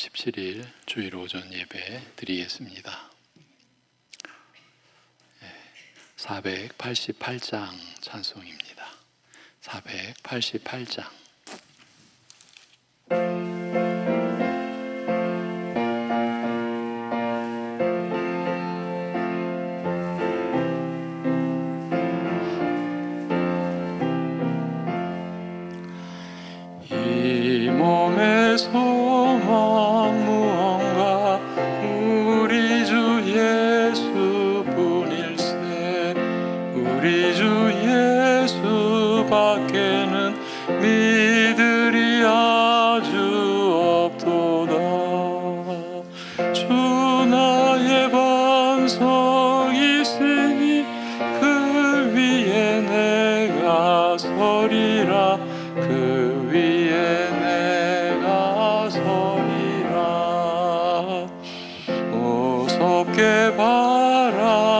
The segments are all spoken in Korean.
17일 주일 오전 예배 드리겠습니다. 488장 찬송입니다. 488장. 이 몸의 소망 무언가 우리 주 예수뿐일세. 우리 주 예수밖에는 믿으리 아주 없도다. 주 나의 반석 있으니 그 위에 내가 서리라. 그 위에 내가 서리라. 무섭게 바라보는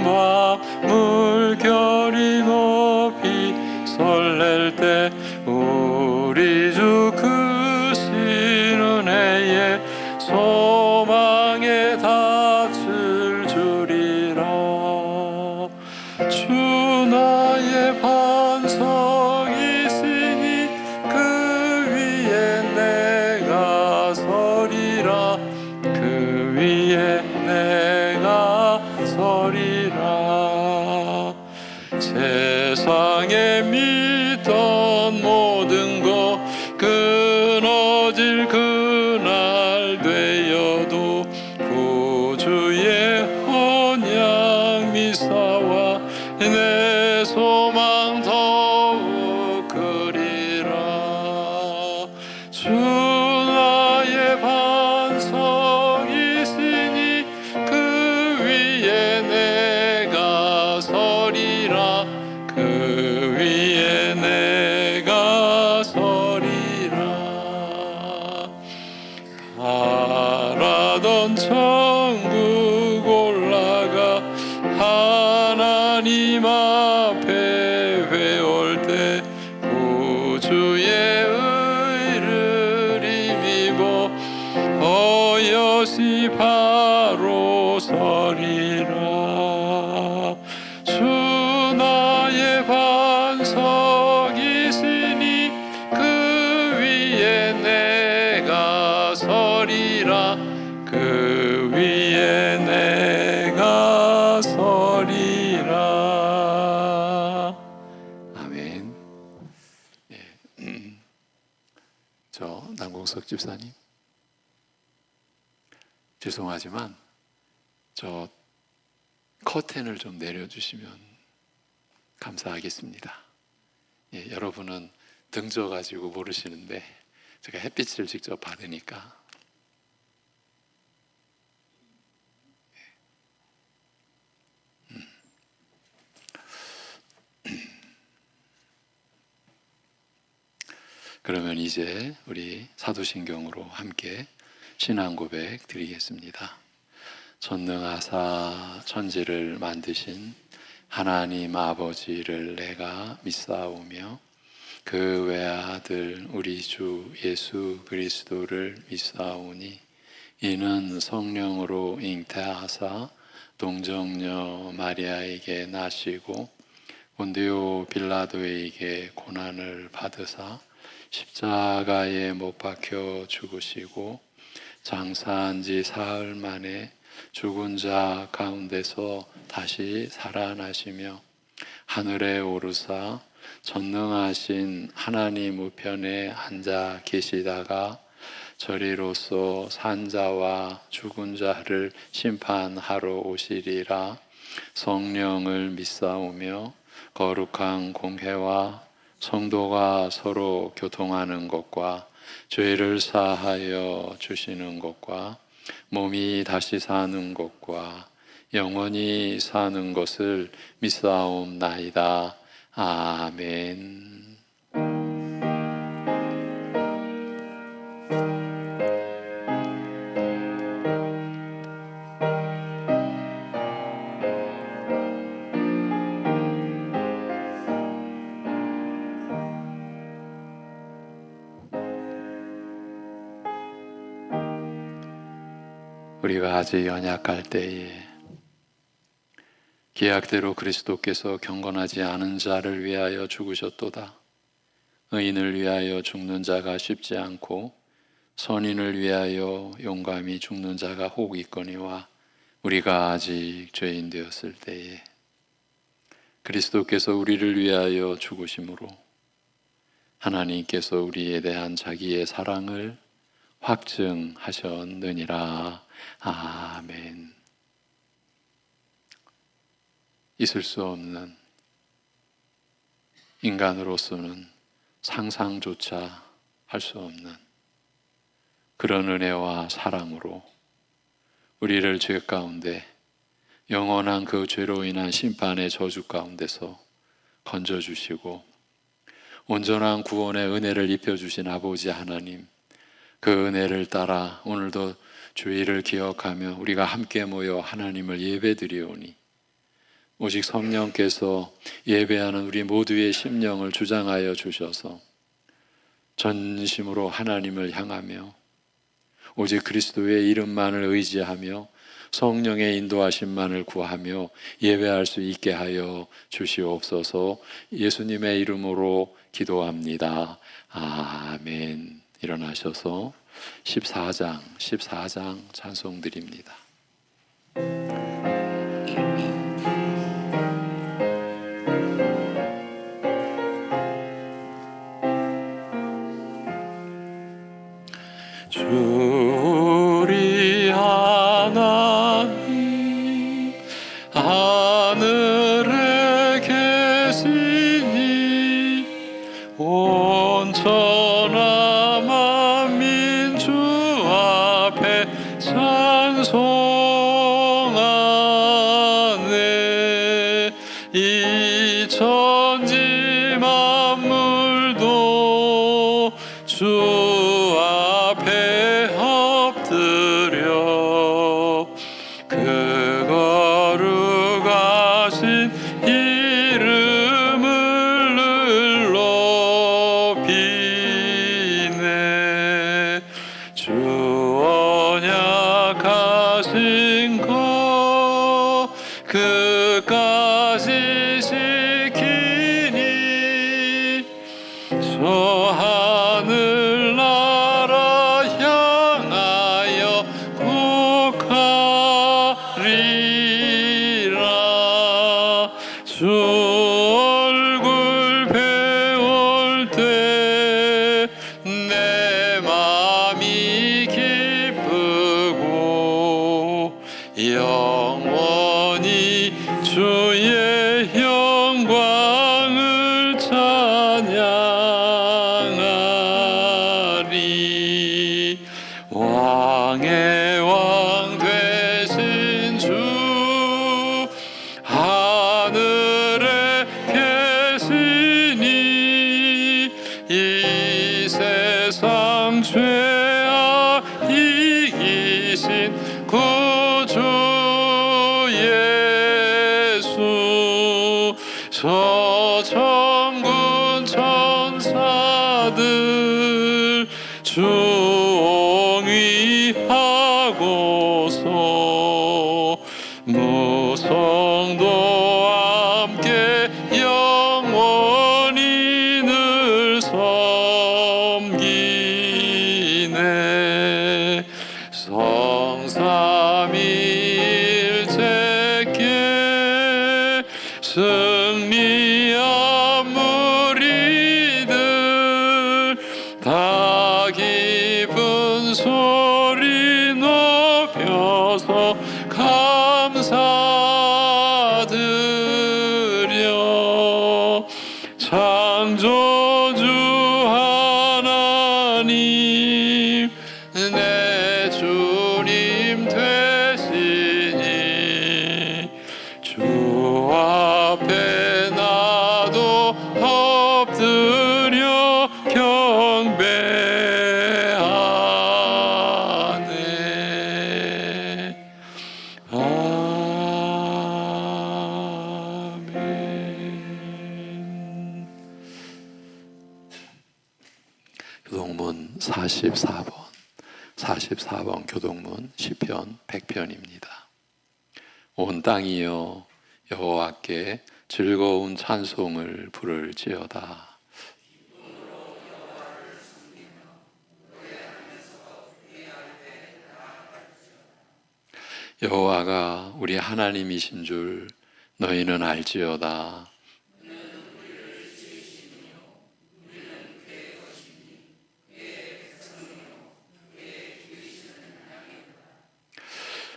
밤 물결이 높이 설렐 때 우리 주 크신 은혜에 소망에 닿을 줄이라. 주 나의 반석 있으니 그 위에 내가 서리라. 그 위에 내가 서리라. 세상에 믿던 모든 것 끊어질 그날 되어도 구주의 언약 미사와 내 소망 더욱 크리라. 주 나의 반석 있으니 그 위에 내가 서리라. 그 위에 내가 서리라. 바라던 천국 올라가 하나님 앞에 회올 때 구주의 의를 힘입어 어여시 바로 서리라. 주 나의 반석 있으니 그 위에 내가 서리라. 그 위에 내가 서리라. 아멘. 저 남궁석 집사님, 죄송하지만 저 커튼을 좀 내려주시면 감사하겠습니다. 여러분은 등져가지고 모르시는데 제가 햇빛을 직접 받으니까 그러면 이제 우리 사도신경으로 함께 신앙 고백 드리겠습니다. 전능하사 천지를 만드신 하나님 아버지를 내가 믿사오며 그 외아들 우리 주 예수 그리스도를 믿사오니 이는 성령으로 잉태하사 동정녀 마리아에게 나시고 본디오 빌라도에게 고난을 받으사 십자가에 못 박혀 죽으시고 장사한 지 사흘 만에 죽은 자 가운데서 다시 살아나시며 하늘에 오르사 전능하신 하나님 우편에 앉아 계시다가 저리로서 산 자와 죽은 자를 심판하러 오시리라. 성령을 믿사오며 거룩한 공회와 성도가 서로 교통하는 것과 죄를 사하여 주시는 것과 몸이 다시 사는 것과 영원히 사는 것을 믿사옵나이다. 아멘. 우리가 아직 연약할 때에 계약대로 그리스도께서 경건하지 않은 자를 위하여 죽으셨도다. 의인을 위하여 죽는 자가 쉽지 않고 선인을 위하여 용감히 죽는 자가 혹 있거니와 우리가 아직 죄인 되었을 때에 그리스도께서 우리를 위하여 죽으심으로 하나님께서 우리에 대한 자기의 사랑을 확증하셨느니라. 아멘. 있을 수 없는, 인간으로서는 상상조차 할 수 없는 그런 은혜와 사랑으로 우리를 죄 가운데 영원한 그 죄로 인한 심판의 저주 가운데서 건져주시고 온전한 구원의 은혜를 입혀주신 아버지 하나님, 그 은혜를 따라 오늘도 주의를 기억하며 우리가 함께 모여 하나님을 예배드리오니 오직 성령께서 예배하는 우리 모두의 심령을 주장하여 주셔서 전심으로 하나님을 향하며 오직 그리스도의 이름만을 의지하며 성령의 인도하심만을 구하며 예배할 수 있게 하여 주시옵소서. 예수님의 이름으로 기도합니다. 아멘. 일어나셔서 14장 찬송 드립니다. 우리 하나님 하늘에 계시니 온천한 만민 주 앞에 찬송하네. 이 천지 만물도 주 앞에 엎드려 그 거룩하신 이름을 높이네. 주 언약하신 것 끝까지 지키니 저 하늘나라 향하여 국하리라. 주 얼굴 배울 때 내 맘이 기쁘고 영원히 주의 영광을 찬양하리. 왕의 왕 되신 주 하늘에 계시니 이 세상 죄악 이기신 구주 예수. 저 천군 천사들 주옹위하고서 무성도 함께 영원히 늘 섬기네. 성삼위일체께 승리한 무리들 다 기쁜 소리 높여서 감사드려. 창조주 하나님 내 주님 되시니 주 앞에 나도 엎드려 경배하네. 아멘. 교동문 44번 44번 교동문 시편 100편입니다. 온 땅이여 여호와께 즐거운 찬송을 부를지어다. 여호와가 우리 하나님이신 줄 너희는 알지어다.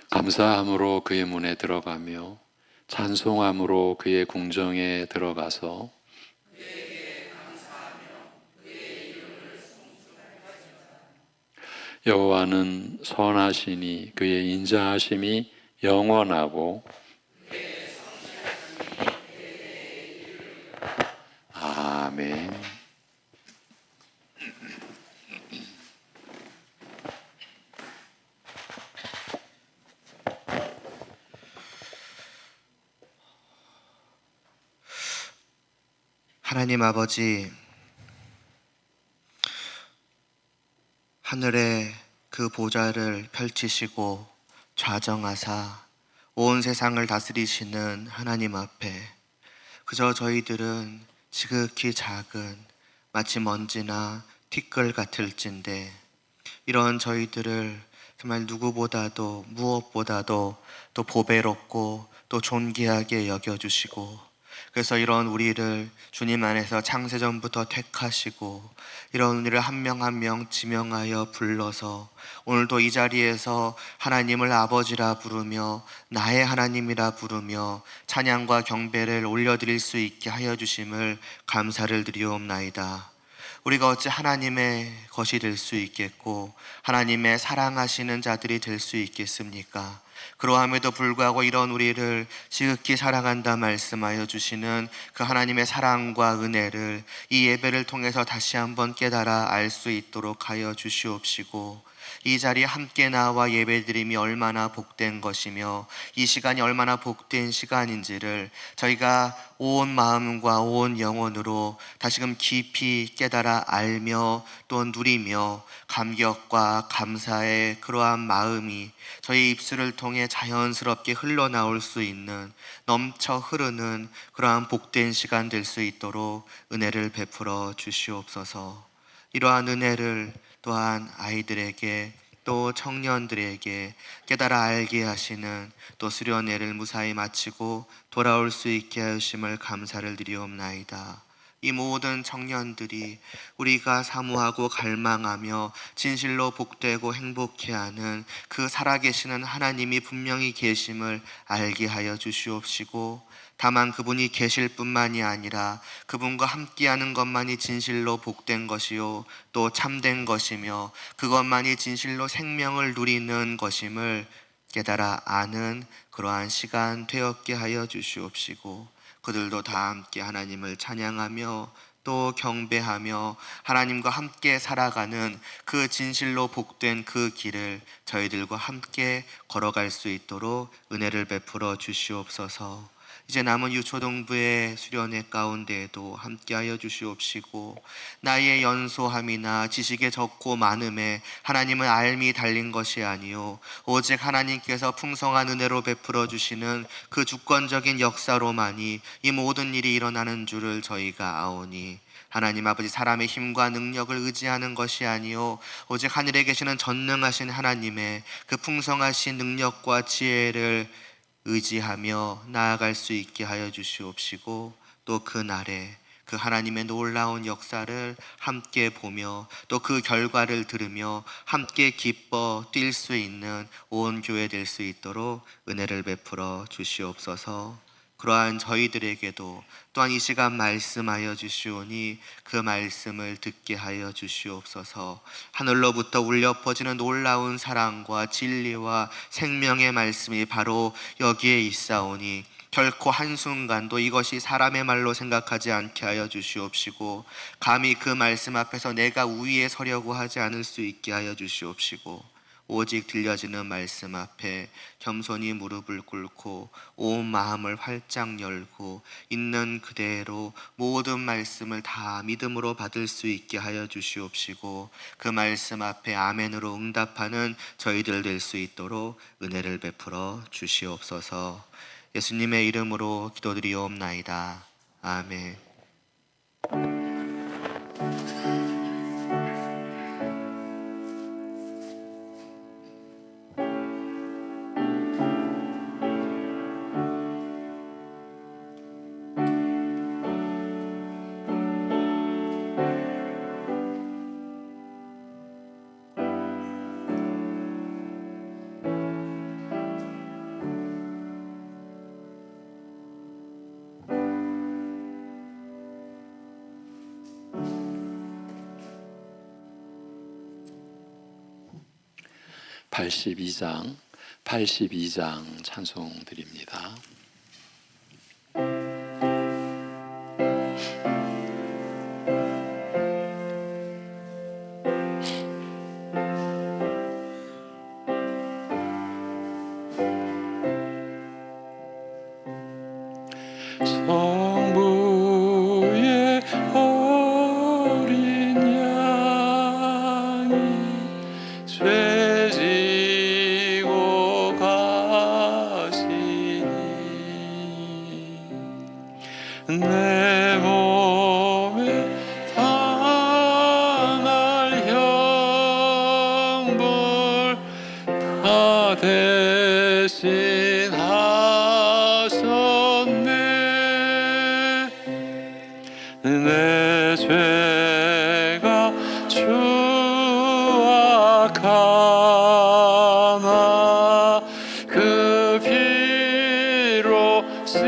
감사함으로 그의 문에 들어가며 찬송함으로 그의 궁정에 들어가서 여호와는 선하시니 그의 인자하심이 영원하고 아멘. 하나님 아버지, 하늘에 그 보좌를 펼치시고 좌정하사 온 세상을 다스리시는 하나님 앞에 그저 저희들은 지극히 작은 마치 먼지나 티끌 같을진데 이런 저희들을 정말 누구보다도 무엇보다도 또 보배롭고 또 존귀하게 여겨주시고, 그래서 이런 우리를 주님 안에서 창세전부터 택하시고 이런 우리를 한 명 한 명 지명하여 불러서 오늘도 이 자리에서 하나님을 아버지라 부르며 나의 하나님이라 부르며 찬양과 경배를 올려드릴 수 있게 하여 주심을 감사를 드리옵나이다. 우리가 어찌 하나님의 것이 될 수 있겠고 하나님의 사랑하시는 자들이 될 수 있겠습니까? 그러함에도 불구하고 이런 우리를 지극히 사랑한다 말씀하여 주시는 그 하나님의 사랑과 은혜를 이 예배를 통해서 다시 한번 깨달아 알 수 있도록 하여 주시옵시고, 이 자리에 함께 나와 예배드림이 얼마나 복된 것이며 이 시간이 얼마나 복된 시간인지를 저희가 온 마음과 온 영혼으로 다시금 깊이 깨달아 알며 또 누리며 감격과 감사의 그러한 마음이 저희 입술을 통해 자연스럽게 흘러나올 수 있는, 넘쳐 흐르는 그러한 복된 시간 될 수 있도록 은혜를 베풀어 주시옵소서. 이러한 은혜를 또한 아이들에게 또 청년들에게 깨달아 알게 하시는 또 수련회를 무사히 마치고 돌아올 수 있게 하심을 감사를 드리옵나이다. 이 모든 청년들이 우리가 사모하고 갈망하며 진실로 복되고 행복해하는 그 살아계시는 하나님이 분명히 계심을 알게 하여 주시옵시고, 다만 그분이 계실 뿐만이 아니라 그분과 함께하는 것만이 진실로 복된 것이요 또 참된 것이며 그것만이 진실로 생명을 누리는 것임을 깨달아 아는 그러한 시간 되었게 하여 주시옵시고, 그들도 다 함께 하나님을 찬양하며 또 경배하며 하나님과 함께 살아가는 그 진실로 복된 그 길을 저희들과 함께 걸어갈 수 있도록 은혜를 베풀어 주시옵소서. 이제 남은 유초동부의 수련회 가운데에도 함께하여 주시옵시고, 나의 연소함이나 지식의 적고 많음에 하나님을 알미 달린 것이 아니요 오직 하나님께서 풍성한 은혜로 베풀어 주시는 그 주권적인 역사로만이 이 모든 일이 일어나는 줄을 저희가 아오니, 하나님 아버지, 사람의 힘과 능력을 의지하는 것이 아니요 오직 하늘에 계시는 전능하신 하나님의 그 풍성하신 능력과 지혜를 의지하며 나아갈 수 있게 하여 주시옵시고, 또 그날에 그 하나님의 놀라운 역사를 함께 보며 또 그 결과를 들으며 함께 기뻐 뛸 수 있는 온 교회 될 수 있도록 은혜를 베풀어 주시옵소서. 그러한 저희들에게도 또한 이 시간 말씀하여 주시오니 그 말씀을 듣게 하여 주시옵소서. 하늘로부터 울려 퍼지는 놀라운 사랑과 진리와 생명의 말씀이 바로 여기에 있사오니 결코 한순간도 이것이 사람의 말로 생각하지 않게 하여 주시옵시고, 감히 그 말씀 앞에서 내가 우위에 서려고 하지 않을 수 있게 하여 주시옵시고, 오직 들려지는 말씀 앞에 겸손히 무릎을 꿇고 온 마음을 활짝 열고 있는 그대로 모든 말씀을 다 믿음으로 받을 수 있게 하여 주시옵시고, 그 말씀 앞에 아멘으로 응답하는 저희들 될 수 있도록 은혜를 베풀어 주시옵소서. 예수님의 이름으로 기도드리옵나이다. 아멘. 팔십이 장 찬송 드립니다. 성부의 어린 양이 죄 지고 가시니 내 몸에 다날 형벌 다 대신하셨네. 내 죄가 추악하나 그 피로 씻으면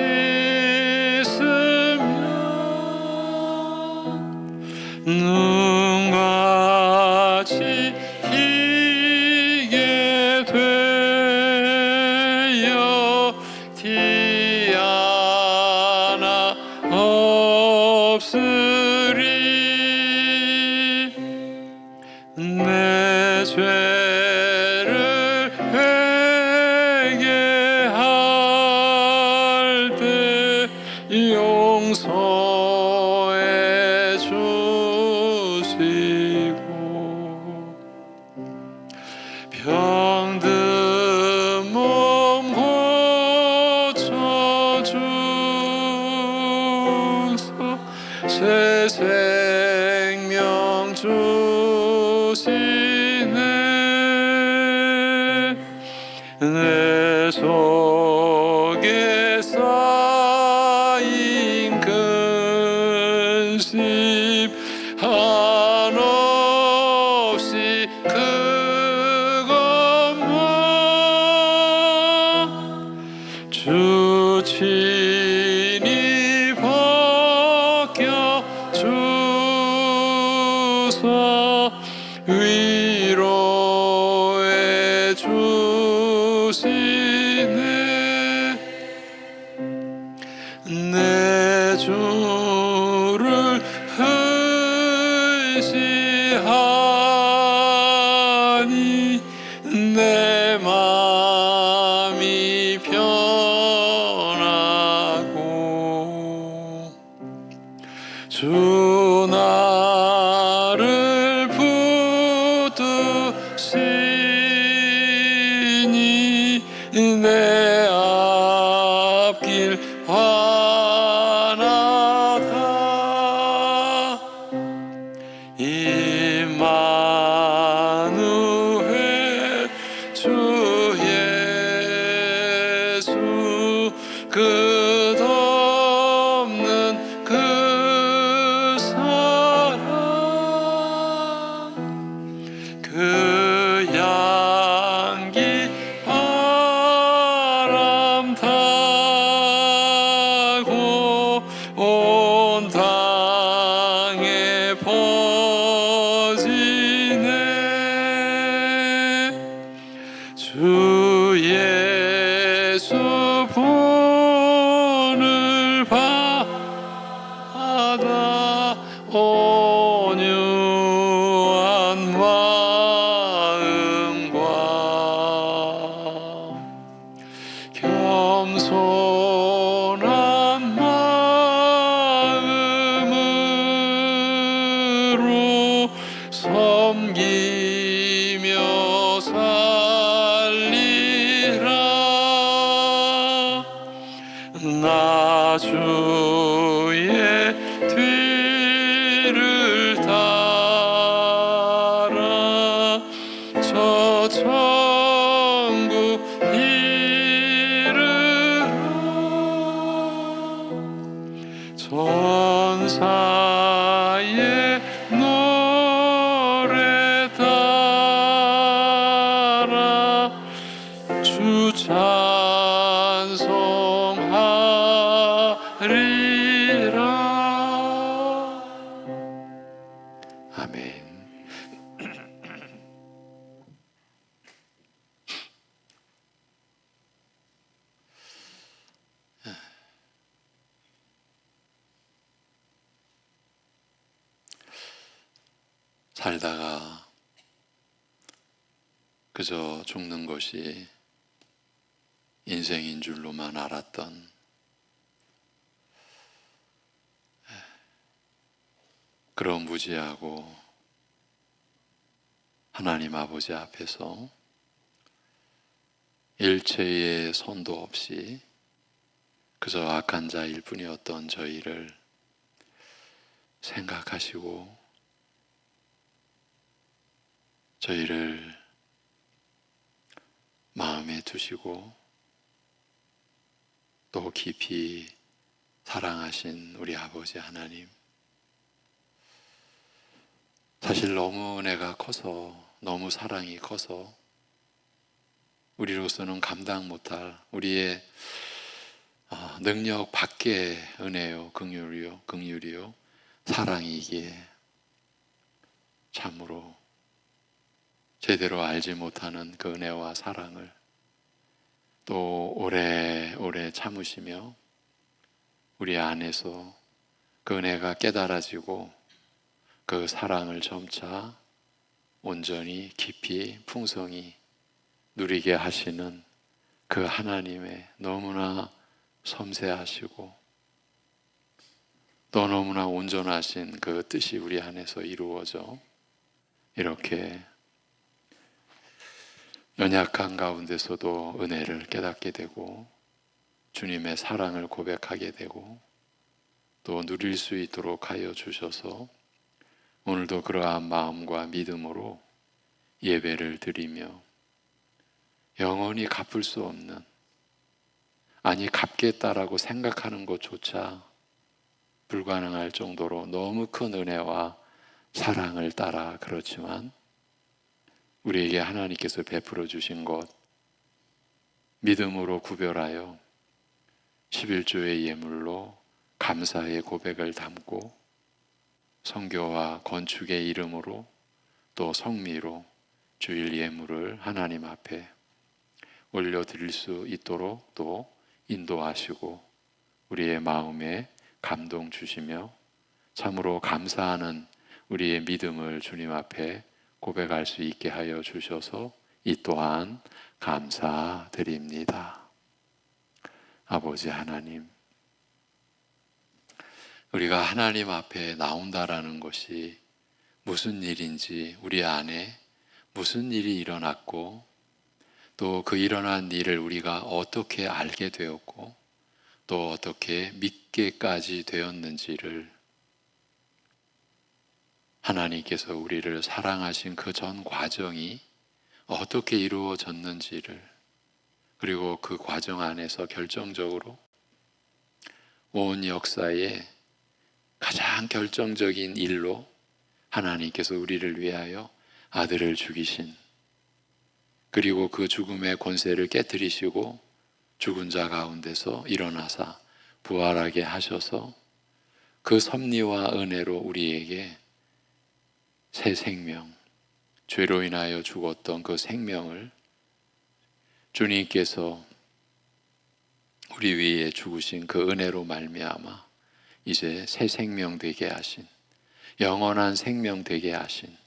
눈같이 희게 되어 티 하나 없으리. 내 죄를 회개할 때 용서해 주시고 병든 몸 고쳐주소 새 생명 주시네. 내 속에 쌓인 근심 한없이 그것만 주 친히 벗겨주소 위로해 주시네. 내 주를 의지하니 내 마음이 편하고 주 나를 붙드시니 내 앞길 환하다. 임마누엘 주 예수 끝없는 그 사랑 그 향기 바람 타고 온 땅에 퍼지네. 주 예수 분을 받아 온유한 마음과 천국 이르러 천사의 노래 따라 주 찬송하리라. 아멘. 살다가 그저 죽는 것이 인생인 줄로만 알았던 그런 무지하고 하나님 아버지 앞에서 일체의 손도 없이 그저 악한 자일 뿐이었던 저희를 생각하시고 저희를 마음에 두시고 또 깊이 사랑하신 우리 아버지 하나님, 사실 너무 은혜가 커서, 너무 사랑이 커서 우리로서는 감당 못할 우리의 능력 밖의 은혜요, 긍휼이요, 사랑이기에 참으로 제대로 알지 못하는 그 은혜와 사랑을 또 오래오래 참으시며 우리 안에서 그 은혜가 깨달아지고 그 사랑을 점차 온전히 깊이 풍성히 누리게 하시는 그 하나님의 너무나 섬세하시고 또 너무나 온전하신 그 뜻이 우리 안에서 이루어져 이렇게 연약한 가운데서도 은혜를 깨닫게 되고 주님의 사랑을 고백하게 되고 또 누릴 수 있도록 하여 주셔서 오늘도 그러한 마음과 믿음으로 예배를 드리며 영원히 갚을 수 없는, 아니 갚겠다라고 생각하는 것조차 불가능할 정도로 너무 큰 은혜와 사랑을 따라 그렇지만 우리에게 하나님께서 베풀어 주신 것 믿음으로 구별하여 11조의 예물로 감사의 고백을 담고 성교와 건축의 이름으로 또 성미로 주일 예물을 하나님 앞에 올려드릴 수 있도록 또 인도하시고 우리의 마음에 감동 주시며 참으로 감사하는 우리의 믿음을 주님 앞에 고백할 수 있게 하여 주셔서 이 또한 감사드립니다. 아버지 하나님, 우리가 하나님 앞에 나온다라는 것이 무슨 일인지, 우리 안에 무슨 일이 일어났고 또 그 일어난 일을 우리가 어떻게 알게 되었고 또 어떻게 믿게까지 되었는지를 하나님께서 우리를 사랑하신 그 전 과정이 어떻게 이루어졌는지를, 그리고 그 과정 안에서 결정적으로 온 역사의 가장 결정적인 일로 하나님께서 우리를 위하여 아들을 죽이신, 그리고 그 죽음의 권세를 깨뜨리시고 죽은 자 가운데서 일어나사 부활하게 하셔서 그 섭리와 은혜로 우리에게 새 생명, 죄로 인하여 죽었던 그 생명을 주님께서 우리 위에 죽으신 그 은혜로 말미암아 이제 새 생명 되게 하신, 영원한 생명 되게 하신,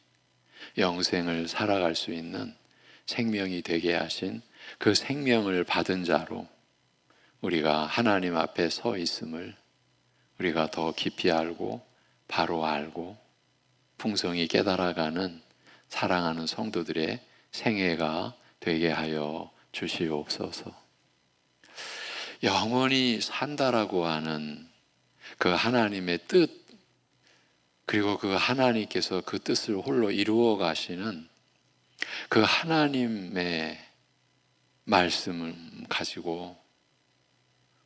영생을 살아갈 수 있는 생명이 되게 하신 그 생명을 받은 자로 우리가 하나님 앞에 서 있음을 우리가 더 깊이 알고 바로 알고 풍성히 깨달아가는 사랑하는 성도들의 생애가 되게 하여 주시옵소서. 영원히 산다라고 하는 그 하나님의 뜻, 그리고 그 하나님께서 그 뜻을 홀로 이루어 가시는 그 하나님의 말씀을 가지고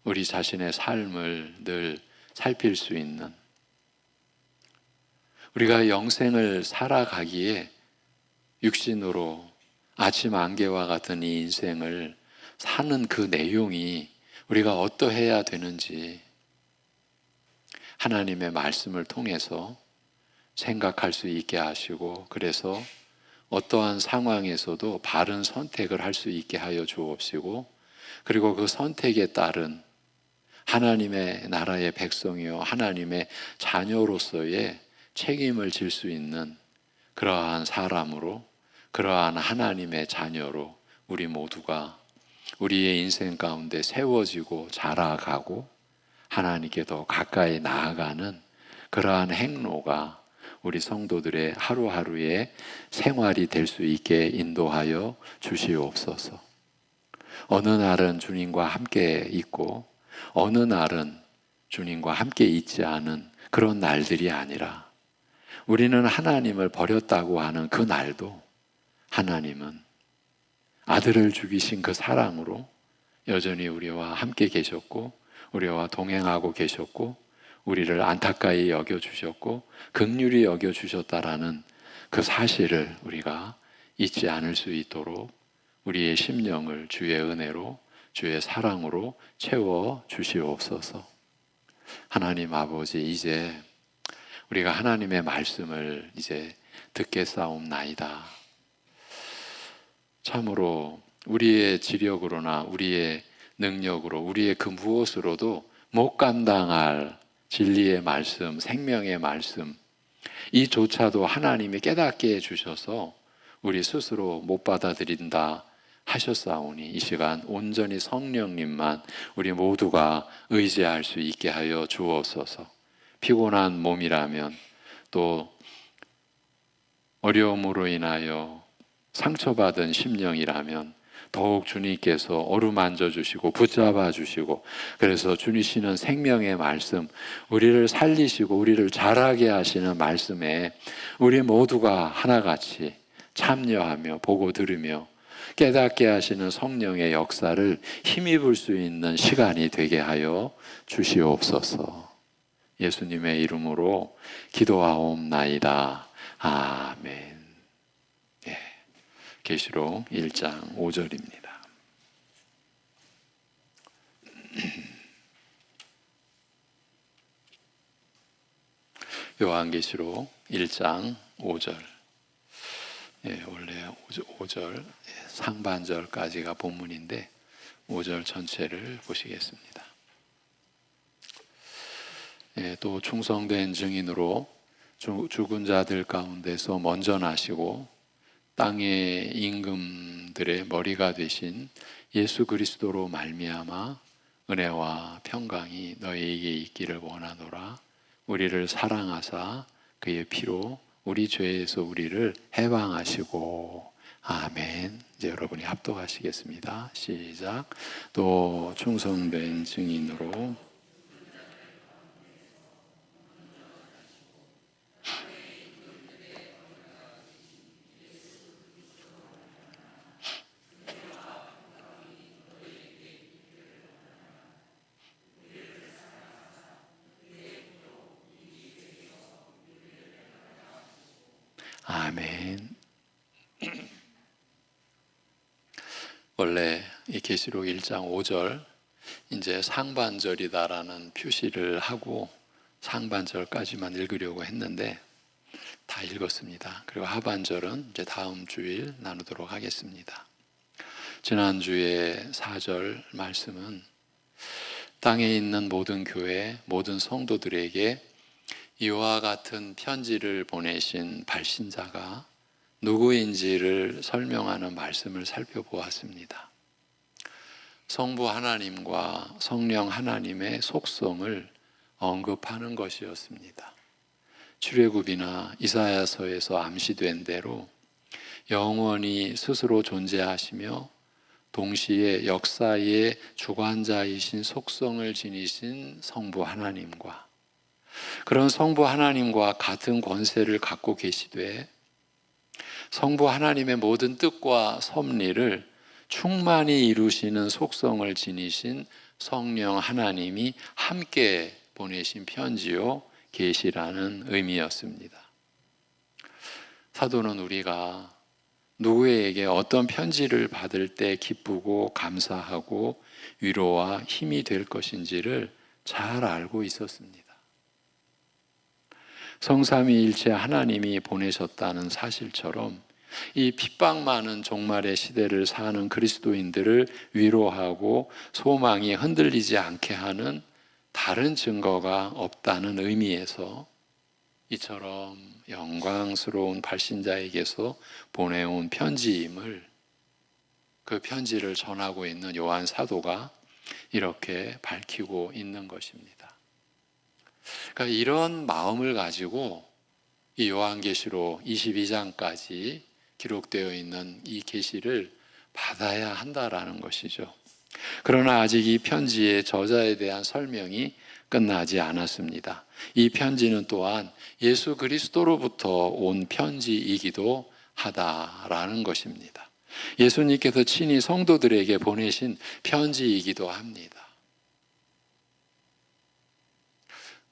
우리 자신의 삶을 늘 살필 수 있는, 우리가 영생을 살아가기에 육신으로 아침 안개와 같은 이 인생을 사는 그 내용이 우리가 어떠해야 되는지 하나님의 말씀을 통해서 생각할 수 있게 하시고, 그래서 어떠한 상황에서도 바른 선택을 할 수 있게 하여 주옵시고, 그리고 그 선택에 따른 하나님의 나라의 백성이요 하나님의 자녀로서의 책임을 질 수 있는 그러한 사람으로, 그러한 하나님의 자녀로 우리 모두가 우리의 인생 가운데 세워지고 자라가고 하나님께 더 가까이 나아가는 그러한 행로가 우리 성도들의 하루하루의 생활이 될 수 있게 인도하여 주시옵소서. 어느 날은 주님과 함께 있고 어느 날은 주님과 함께 있지 않은 그런 날들이 아니라, 우리는 하나님을 버렸다고 하는 그 날도 하나님은 아들을 죽이신 그 사랑으로 여전히 우리와 함께 계셨고, 우리와 동행하고 계셨고, 우리를 안타까이 여겨주셨고 긍휼히 여겨주셨다라는 그 사실을 우리가 잊지 않을 수 있도록 우리의 심령을 주의 은혜로, 주의 사랑으로 채워 주시옵소서. 하나님 아버지, 이제 우리가 하나님의 말씀을 이제 듣겠사옵나이다. 참으로 우리의 지력으로나 우리의 능력으로, 우리의 그 무엇으로도 못 감당할 진리의 말씀, 생명의 말씀, 이조차도 하나님이 깨닫게 해주셔서 우리 스스로 못 받아들인다 하셨사오니, 이 시간 온전히 성령님만 우리 모두가 의지할 수 있게 하여 주옵소서. 피곤한 몸이라면, 또 어려움으로 인하여 상처받은 심령이라면 더욱 주님께서 어루만져 주시고 붙잡아 주시고, 그래서 주시는 생명의 말씀, 우리를 살리시고 우리를 자라게 하시는 말씀에 우리 모두가 하나같이 참여하며 보고 들으며 깨닫게 하시는 성령의 역사를 힘입을 수 있는 시간이 되게 하여 주시옵소서. 예수님의 이름으로 기도하옵나이다. 아멘. 예. 계시록 1장 5절입니다. 요한계시록 1장 5절. 예, 원래 5절 상반절까지가 본문인데 5절 전체를 보시겠습니다. 예, 또 충성된 증인으로 죽은 자들 가운데서 먼저 나시고 땅의 임금들의 머리가 되신 예수 그리스도로 말미암아 은혜와 평강이 너희에게 있기를 원하노라. 우리를 사랑하사 그의 피로 우리 죄에서 우리를 해방하시고. 아멘. 이제 여러분이 합독하시겠습니다. 시작. 또 충성된 증인으로 아멘. 원래 이 계시록 1장 5절 이제 상반절이다라는 표시를 하고 상반절까지만 읽으려고 했는데 다 읽었습니다. 그리고 하반절은 이제 다음 주일 나누도록 하겠습니다. 지난주에 4절 말씀은 땅에 있는 모든 교회, 모든 성도들에게 이와 같은 편지를 보내신 발신자가 누구인지를 설명하는 말씀을 살펴보았습니다. 성부 하나님과 성령 하나님의 속성을 언급하는 것이었습니다. 출애굽이나 이사야서에서 암시된 대로 영원히 스스로 존재하시며 동시에 역사의 주관자이신 속성을 지니신 성부 하나님과, 그런 성부 하나님과 같은 권세를 갖고 계시되 성부 하나님의 모든 뜻과 섭리를 충만히 이루시는 속성을 지니신 성령 하나님이 함께 보내신 편지요 계시라는 의미였습니다. 사도는 우리가 누구에게 어떤 편지를 받을 때 기쁘고 감사하고 위로와 힘이 될 것인지를 잘 알고 있었습니다. 성삼위일체 하나님이 보내셨다는 사실처럼 이 핍박 많은 종말의 시대를 사는 그리스도인들을 위로하고 소망이 흔들리지 않게 하는 다른 증거가 없다는 의미에서 이처럼 영광스러운 발신자에게서 보내온 편지임을, 그 편지를 전하고 있는 요한 사도가 이렇게 밝히고 있는 것입니다. 그러니까 이런 마음을 가지고 이 요한계시록 22장까지 기록되어 있는 이 계시를 받아야 한다라는 것이죠. 그러나 아직 이 편지의 저자에 대한 설명이 끝나지 않았습니다. 이 편지는 또한 예수 그리스도로부터 온 편지이기도 하다라는 것입니다. 예수님께서 친히 성도들에게 보내신 편지이기도 합니다.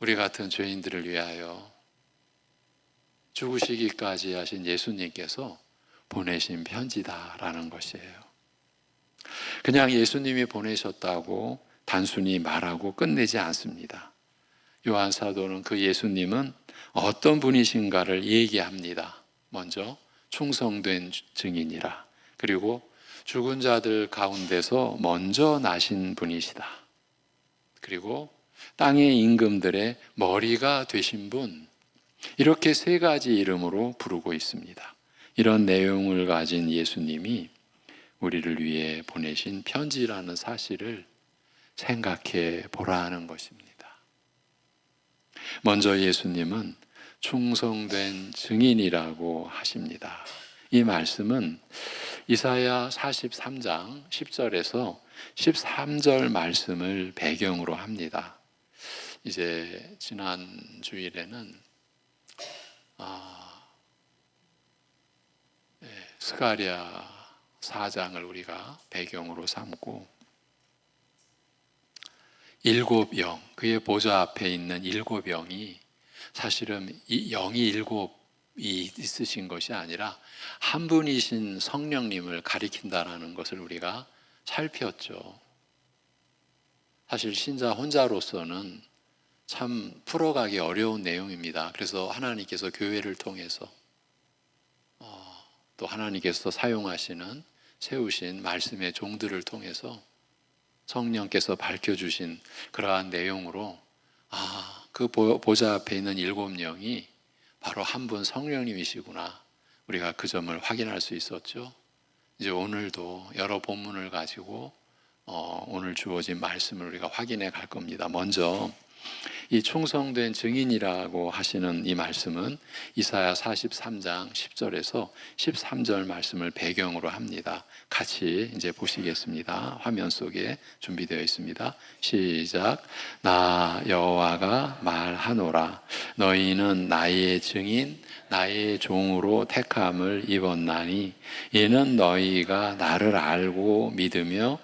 우리 같은 죄인들을 위하여 죽으시기까지 하신 예수님께서 보내신 편지다라는 것이에요. 그냥 예수님이 보내셨다고 단순히 말하고 끝내지 않습니다. 요한 사도는 그 예수님은 어떤 분이신가를 얘기합니다. 먼저 충성된 증인이라, 그리고 죽은 자들 가운데서 먼저 나신 분이시다, 그리고 땅의 임금들의 머리가 되신 분, 이렇게 세 가지 이름으로 부르고 있습니다. 이런 내용을 가진 예수님이 우리를 위해 보내신 편지라는 사실을 생각해 보라 하는 것입니다. 먼저 예수님은 충성된 증인이라고 하십니다. 이 말씀은 이사야 43장 10절에서 13절 말씀을 배경으로 합니다. 이제 지난 주일에는 스가랴 4장을 우리가 배경으로 삼고 일곱 영, 그의 보좌 앞에 있는 일곱 영이 사실은 이 영이 일곱이 있으신 것이 아니라 한 분이신 성령님을 가리킨다라는 것을 우리가 살폈죠. 사실 신자 혼자로서는 참 풀어가기 어려운 내용입니다. 그래서 하나님께서 교회를 통해서 또 하나님께서 사용하시는 세우신 말씀의 종들을 통해서 성령께서 밝혀주신 그러한 내용으로 그 보좌 앞에 있는 일곱 영이 바로 한 분 성령님이시구나, 우리가 그 점을 확인할 수 있었죠. 이제 오늘도 여러 본문을 가지고 오늘 주어진 말씀을 우리가 확인해 갈 겁니다. 먼저 이 충성된 증인이라고 하시는 이 말씀은 이사야 43장 10절에서 13절 말씀을 배경으로 합니다. 같이 이제 보시겠습니다. 화면 속에 준비되어 있습니다. 시작. 나 여호와가 말하노라. 너희는 나의 증인, 나의 종으로 택함을 입었나니 이는 너희가 나를 알고 믿으며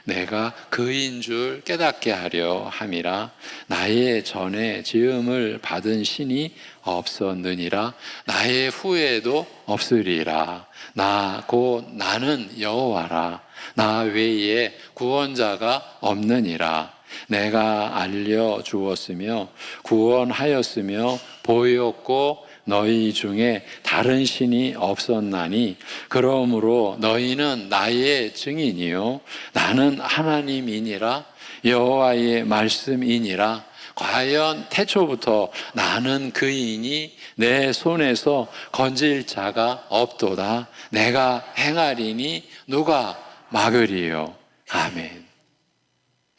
내가 그인 줄 깨닫게 하려 함이라. 나의 전에 지음을 받은 신이 없었느니라. 나의 후에도 없으리라. 나 곧 나는 여호와라. 나 외에 구원자가 없느니라. 내가 알려주었으며 구원하였으며 보였고 너희 중에 다른 신이 없었나니 그러므로 너희는 나의 증인이요 나는 하나님이니라. 여호와의 말씀이니라. 과연 태초부터 나는 그이니 내 손에서 건질 자가 없도다. 내가 행하리니 누가 막으리요. 아멘.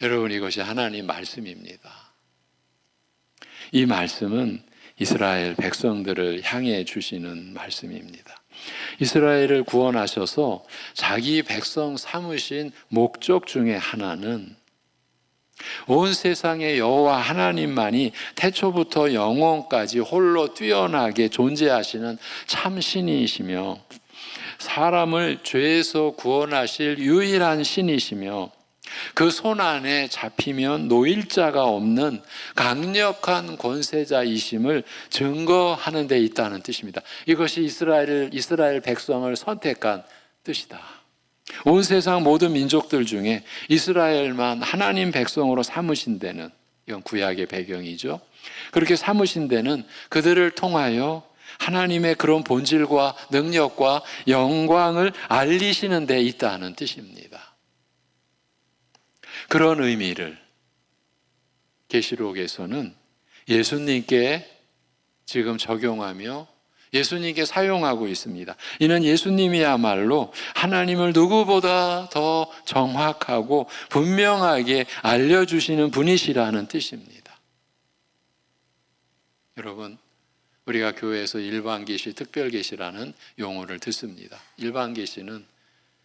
여러분, 이것이 하나님 말씀입니다. 이 말씀은 이스라엘 백성들을 향해 주시는 말씀입니다. 이스라엘을 구원하셔서 자기 백성 삼으신 목적 중에 하나는 온 세상의 여호와 하나님만이 태초부터 영원까지 홀로 뛰어나게 존재하시는 참 신이시며 사람을 죄에서 구원하실 유일한 신이시며 그 손 안에 잡히면 놓일 자가 없는 강력한 권세자이심을 증거하는 데 있다는 뜻입니다. 이것이 이스라엘 백성을 선택한 뜻이다. 온 세상 모든 민족들 중에 이스라엘만 하나님 백성으로 삼으신 데는, 이건 구약의 배경이죠. 그렇게 삼으신 데는 그들을 통하여 하나님의 그런 본질과 능력과 영광을 알리시는 데 있다는 뜻입니다. 그런 의미를 계시록에서는 예수님께 지금 적용하며 예수님께 사용하고 있습니다. 이는 예수님이야말로 하나님을 누구보다 더 정확하고 분명하게 알려주시는 분이시라는 뜻입니다. 여러분, 우리가 교회에서 일반계시, 특별계시라는 용어를 듣습니다. 일반계시는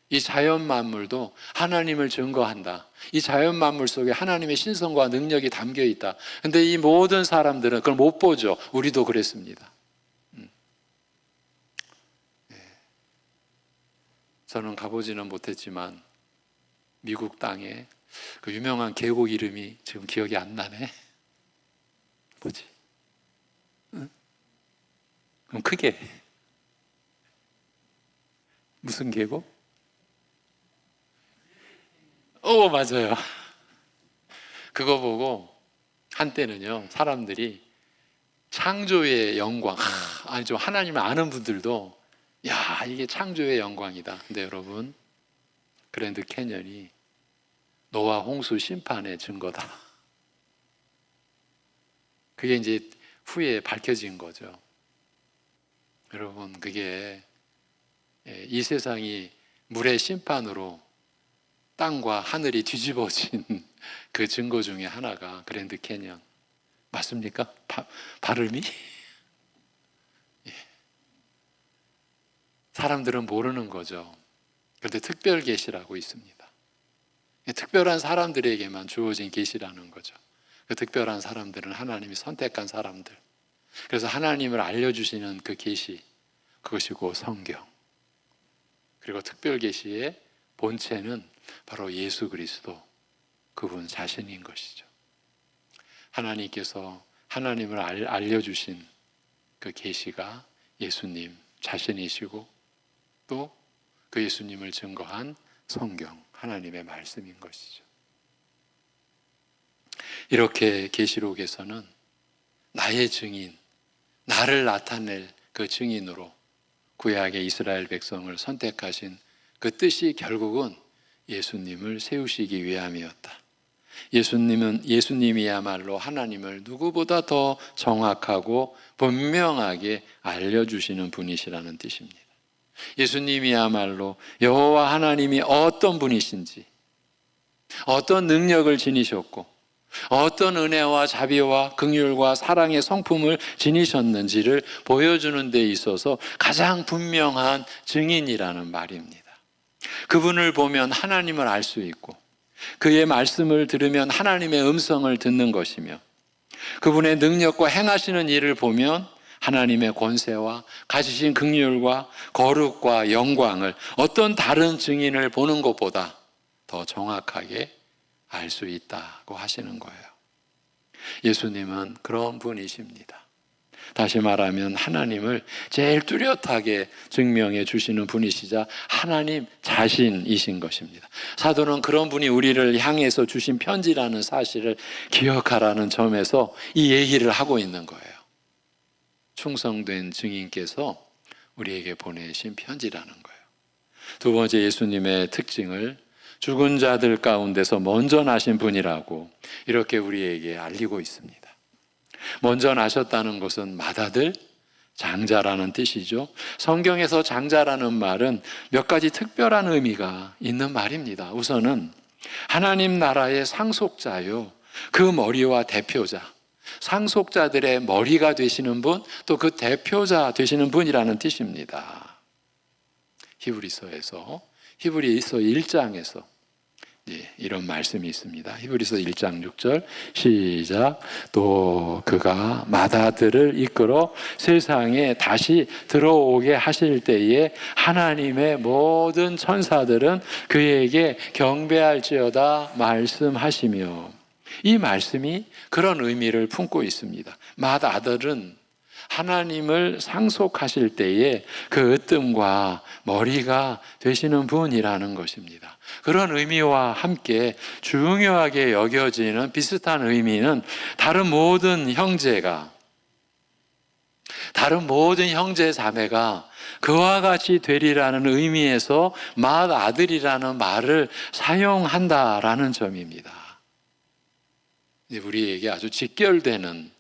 이 자연 만물도 하나님을 증거한다. 이 자연 만물 속에 하나님의 신성과 능력이 담겨 있다. 근데 이 모든 사람들은 그걸 못 보죠. 우리도 그랬습니다. 저는 가보지는 못했지만 미국 땅에 그 유명한 계곡 이름이 지금 기억이 안 나네. 뭐지? 응? 그럼 크게 무슨 계곡? 맞아요. 그거 보고 한때는요, 사람들이 창조의 영광, 아니죠, 하나님을 아는 분들도 야, 이게 창조의 영광이다. 근데 여러분, 그랜드 캐년이 노아 홍수 심판의 증거다. 그게 이제 후에 밝혀진 거죠. 여러분, 그게 이 세상이 물의 심판으로 땅과 하늘이 뒤집어진 그 증거 중에 하나가 그랜드 캐년. 맞습니까? 발음이? 예. 사람들은 모르는 거죠. 그런데 특별 계시라고 있습니다. 특별한 사람들에게만 주어진 계시라는 거죠. 그 특별한 사람들은 하나님이 선택한 사람들. 그래서 하나님을 알려주시는 그 계시, 그것이 곧 성경. 그리고 특별 계시의 본체는 바로 예수 그리스도, 그분 자신인 것이죠. 하나님께서 하나님을 알려주신 그 계시가 예수님 자신이시고 또 그 예수님을 증거한 성경, 하나님의 말씀인 것이죠. 이렇게 계시록에서는 나의 증인, 나를 나타낼 그 증인으로 구약의 이스라엘 백성을 선택하신 그 뜻이 결국은 예수님을 세우시기 위함이었다. 예수님이야말로 하나님을 누구보다 더 정확하고 분명하게 알려주시는 분이시라는 뜻입니다. 예수님이야말로 여호와 하나님이 어떤 분이신지, 어떤 능력을 지니셨고 어떤 은혜와 자비와 긍휼과 사랑의 성품을 지니셨는지를 보여주는 데 있어서 가장 분명한 증인이라는 말입니다. 그분을 보면 하나님을 알 수 있고 그의 말씀을 들으면 하나님의 음성을 듣는 것이며 그분의 능력과 행하시는 일을 보면 하나님의 권세와 가지신 긍휼과 거룩과 영광을 어떤 다른 증인을 보는 것보다 더 정확하게 알 수 있다고 하시는 거예요. 예수님은 그런 분이십니다. 다시 말하면 하나님을 제일 뚜렷하게 증명해 주시는 분이시자 하나님 자신이신 것입니다. 사도는 그런 분이 우리를 향해서 주신 편지라는 사실을 기억하라는 점에서 이 얘기를 하고 있는 거예요. 충성된 증인께서 우리에게 보내신 편지라는 거예요. 두 번째, 예수님의 특징을 죽은 자들 가운데서 먼저 나신 분이라고 이렇게 우리에게 알리고 있습니다. 먼저 나셨다는 것은 맏아들, 장자라는 뜻이죠. 성경에서 장자라는 말은 몇 가지 특별한 의미가 있는 말입니다. 우선은 하나님 나라의 상속자요, 그 머리와 대표자, 상속자들의 머리가 되시는 분, 또 그 대표자 되시는 분이라는 뜻입니다. 히브리서 1장에서 이런 말씀이 있습니다. 히브리서 1장 6절 시작. 또 그가 맏아들을 이끌어 세상에 다시 들어오게 하실 때에 하나님의 모든 천사들은 그에게 경배할지어다 말씀하시며, 이 말씀이 그런 의미를 품고 있습니다. 맏아들은 하나님을 상속하실 때에 그 으뜸과 머리가 되시는 분이라는 것입니다. 그런 의미와 함께 중요하게 여겨지는 비슷한 의미는 다른 모든 형제 자매가 그와 같이 되리라는 의미에서 맏아들이라는 말을 사용한다라는 점입니다. 우리에게 아주 직결되는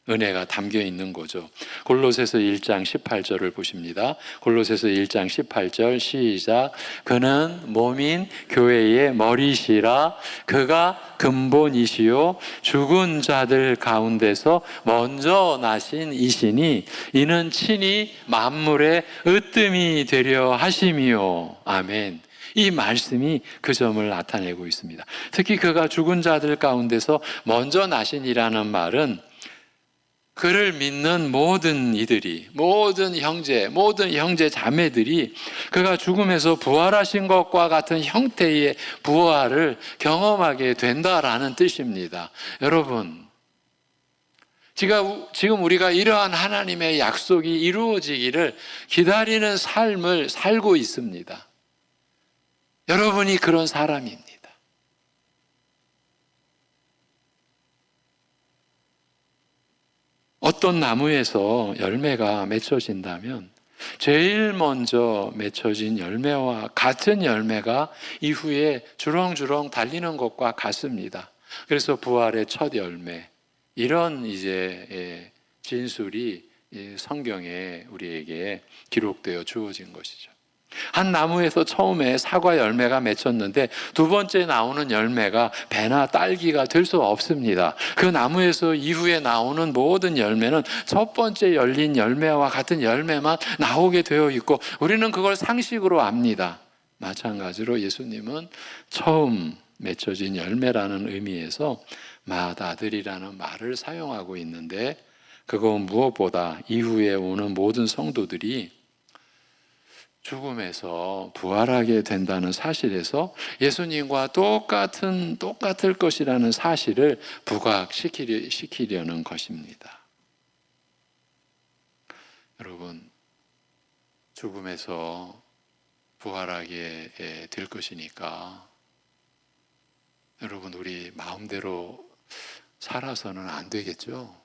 은혜가 담겨 있는 거죠. 골로새서 1장 18절을 보십니다. 골로새서 1장 18절 시작. 그는 몸인 교회의 머리시라. 그가 근본이시요 죽은 자들 가운데서 먼저 나신 이시니 이는 친히 만물의 으뜸이 되려 하심이요. 아멘. 이 말씀이 그 점을 나타내고 있습니다. 특히 그가 죽은 자들 가운데서 먼저 나신이라는 말은 그를 믿는 모든 이들이, 모든 형제 자매들이 그가 죽음에서 부활하신 것과 같은 형태의 부활을 경험하게 된다라는 뜻입니다. 여러분, 지금 우리가 이러한 하나님의 약속이 이루어지기를 기다리는 삶을 살고 있습니다. 여러분이 그런 사람입니다. 어떤 나무에서 열매가 맺혀진다면 제일 먼저 맺혀진 열매와 같은 열매가 이후에 주렁주렁 달리는 것과 같습니다. 그래서 부활의 첫 열매, 이런 진술이 성경에 우리에게 기록되어 주어진 것이죠. 한 나무에서 처음에 사과 열매가 맺혔는데 두 번째 나오는 열매가 배나 딸기가 될 수 없습니다. 그 나무에서 이후에 나오는 모든 열매는 첫 번째 열린 열매와 같은 열매만 나오게 되어 있고 우리는 그걸 상식으로 압니다. 마찬가지로 예수님은 처음 맺혀진 열매라는 의미에서 맏아들이라는 말을 사용하고 있는데, 그건 무엇보다 이후에 오는 모든 성도들이 죽음에서 부활하게 된다는 사실에서 예수님과 똑같을 것이라는 사실을 부각시키려는 것입니다. 여러분, 죽음에서 부활하게 될 것이니까 여러분, 우리 마음대로 살아서는 안 되겠죠?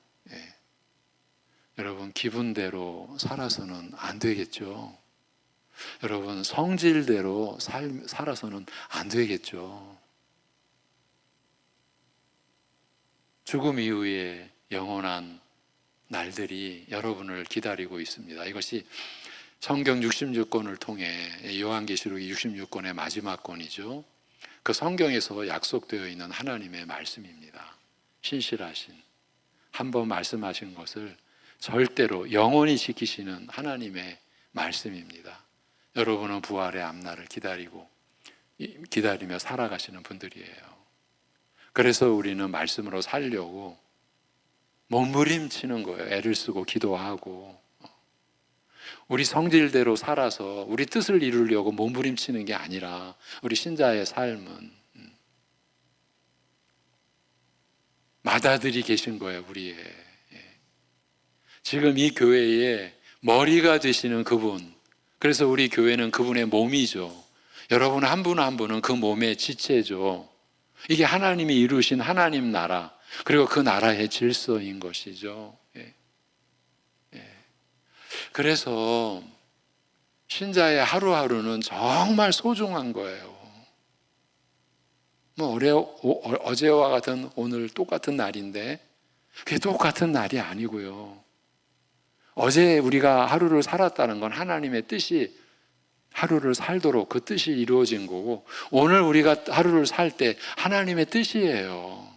여러분, 기분대로 살아서는 안 되겠죠? 여러분, 성질대로 살아서는 안 되겠죠. 죽음 이후에 영원한 날들이 여러분을 기다리고 있습니다. 이것이 성경 66권을 통해 요한계시록이 66권의 마지막 권이죠. 그 성경에서 약속되어 있는 하나님의 말씀입니다. 신실하신, 한번 말씀하신 것을 절대로 영원히 지키시는 하나님의 말씀입니다. 여러분은 부활의 앞날을 기다리며 살아가시는 분들이에요. 그래서 우리는 말씀으로 살려고 몸부림치는 거예요. 애를 쓰고 기도하고. 우리 성질대로 살아서 우리 뜻을 이루려고 몸부림치는 게 아니라 우리 신자의 삶은 맏아들이 계신 거예요. 우리의. 지금 이 교회의 머리가 되시는 그분, 그래서 우리 교회는 그분의 몸이죠. 여러분 한 분 한 분은 그 몸의 지체죠. 이게 하나님이 이루신 하나님 나라, 그리고 그 나라의 질서인 것이죠. 그래서 신자의 하루하루는 정말 소중한 거예요. 어제와 같은 오늘 똑같은 날인데 그게 똑같은 날이 아니고요. 어제 우리가 하루를 살았다는 건 하나님의 뜻이 하루를 살도록 그 뜻이 이루어진 거고, 오늘 우리가 하루를 살 때 하나님의 뜻이에요.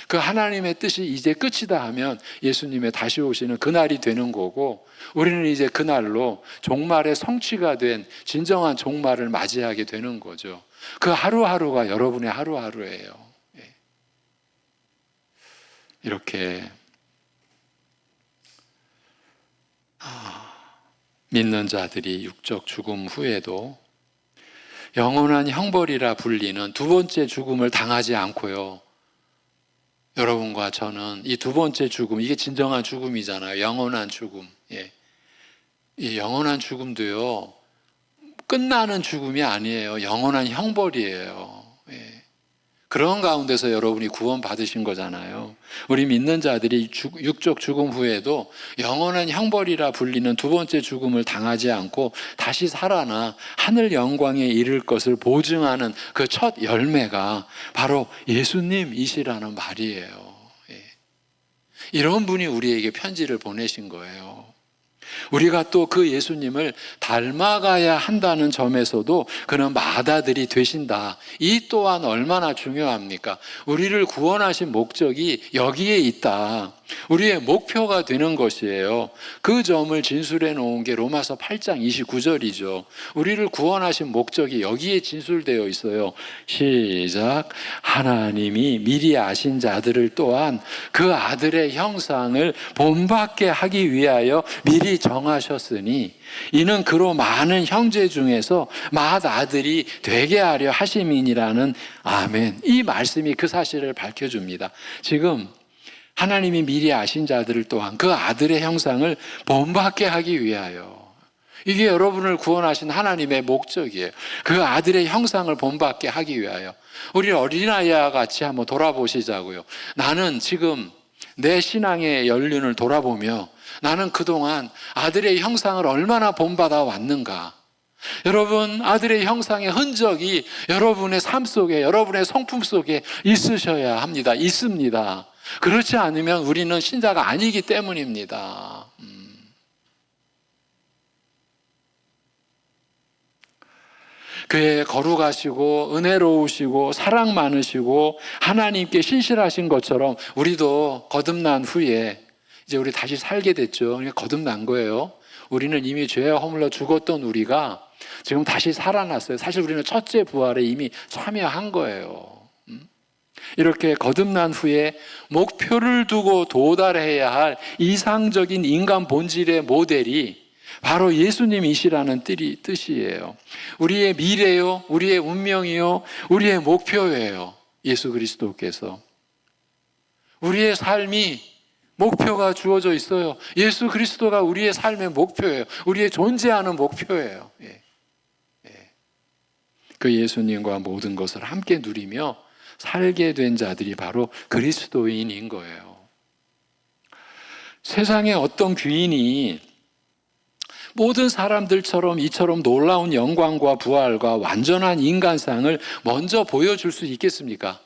그 하나님의 뜻이 이제 끝이다 하면 예수님의 다시 오시는 그날이 되는 거고, 우리는 이제 그날로 종말의 성취가 된 진정한 종말을 맞이하게 되는 거죠. 그 하루하루가 여러분의 하루하루예요. 예. 이렇게 믿는 자들이 육적 죽음 후에도 영원한 형벌이라 불리는 두 번째 죽음을 당하지 않고요, 여러분과 저는 이 두 번째 죽음, 이게 진정한 죽음이잖아요. 영원한 죽음. 예. 이 영원한 죽음도요, 끝나는 죽음이 아니에요. 영원한 형벌이에요. 예. 그런 가운데서 여러분이 구원 받으신 거잖아요. 우리 믿는 자들이 육적 죽음 후에도 영원한 형벌이라 불리는 두 번째 죽음을 당하지 않고 다시 살아나 하늘 영광에 이를 것을 보증하는 그 첫 열매가 바로 예수님이시라는 말이에요. 예. 이런 분이 우리에게 편지를 보내신 거예요. 우리가 또 그 예수님을 닮아가야 한다는 점에서도 그는 맏아들이 되신다. 이 또한 얼마나 중요합니까? 우리를 구원하신 목적이 여기에 있다. 우리의 목표가 되는 것이에요. 그 점을 진술해 놓은 게 로마서 8장 29절이죠. 우리를 구원하신 목적이 여기에 진술되어 있어요. 시작. 하나님이 미리 아신 자들을 또한 그 아들의 형상을 본받게 하기 위하여 미리 정하셨으니 이는 그로 많은 형제 중에서 맏아들이 되게 하려 하심이니라는 아멘. 이 말씀이 그 사실을 밝혀줍니다. 지금 하나님이 미리 아신 자들을 또한 그 아들의 형상을 본받게 하기 위하여, 이게 여러분을 구원하신 하나님의 목적이에요. 그 아들의 형상을 본받게 하기 위하여. 우리 어린아이와 같이 한번 돌아보시자고요. 나는 지금 내 신앙의 연륜을 돌아보며 나는 그동안 아들의 형상을 얼마나 본받아 왔는가. 여러분, 아들의 형상의 흔적이 여러분의 삶 속에, 여러분의 성품 속에 있으셔야 합니다. 있습니다. 그렇지 않으면 우리는 신자가 아니기 때문입니다. 그의 거룩하시고 은혜로우시고 사랑 많으시고 하나님께 신실하신 것처럼 우리도 거듭난 후에 이제 우리 다시 살게 됐죠. 그러니까 거듭난 거예요. 우리는 이미 죄에 허물러 죽었던 우리가 지금 다시 살아났어요. 사실 우리는 첫째 부활에 이미 참여한 거예요. 이렇게 거듭난 후에 목표를 두고 도달해야 할 이상적인 인간 본질의 모델이 바로 예수님이시라는 뜻이에요. 우리의 미래요, 우리의 운명이요, 우리의 목표예요. 예수 그리스도께서. 우리의 삶이 목표가 주어져 있어요. 예수 그리스도가 우리의 삶의 목표예요. 우리의 존재하는 목표예요. 예. 예. 그 예수님과 모든 것을 함께 누리며 살게 된 자들이 바로 그리스도인인 거예요. 세상에 어떤 귀인이 모든 사람들처럼 이처럼 놀라운 영광과 부활과 완전한 인간상을 먼저 보여줄 수 있겠습니까?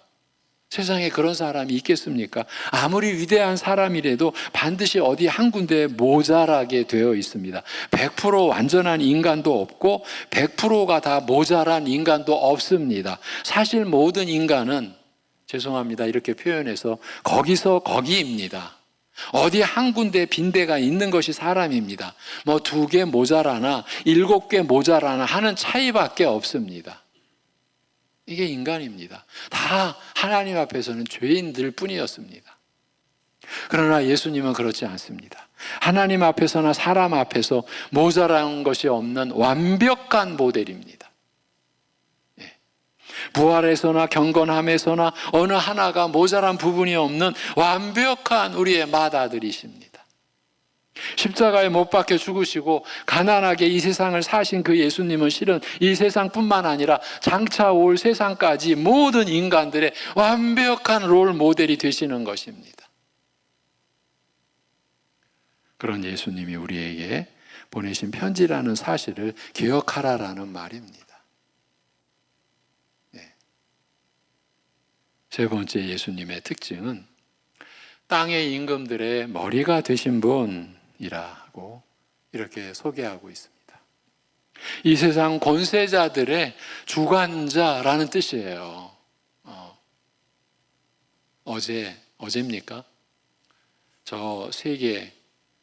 세상에 그런 사람이 있겠습니까? 아무리 위대한 사람이라도 반드시 어디 한 군데에 모자라게 되어 있습니다. 100% 완전한 인간도 없고 100%가 다 모자란 인간도 없습니다. 사실 모든 인간은, 죄송합니다, 이렇게 표현해서 거기서 거기입니다. 어디 한 군데 빈대가 있는 것이 사람입니다. 뭐 2개 모자라나 7개 모자라나 하는 차이밖에 없습니다. 이게 인간입니다. 다 하나님 앞에서는 죄인들 뿐이었습니다. 그러나 예수님은 그렇지 않습니다. 하나님 앞에서나 사람 앞에서 모자란 것이 없는 완벽한 모델입니다. 예. 부활에서나 경건함에서나 어느 하나가 모자란 부분이 없는 완벽한 우리의 맏아들이십니다. 십자가에 못 박혀 죽으시고 가난하게 이 세상을 사신 그 예수님은 실은 이 세상뿐만 아니라 장차 올 세상까지 모든 인간들의 완벽한 롤 모델이 되시는 것입니다. 그런 예수님이 우리에게 보내신 편지라는 사실을 기억하라라는 말입니다. 네. 세 번째 예수님의 특징은 땅의 임금들의 머리가 되신 분이라고 이렇게 소개하고 있습니다. 이 세상 권세자들의 주관자라는 뜻이에요. 어제입니까? 저 세계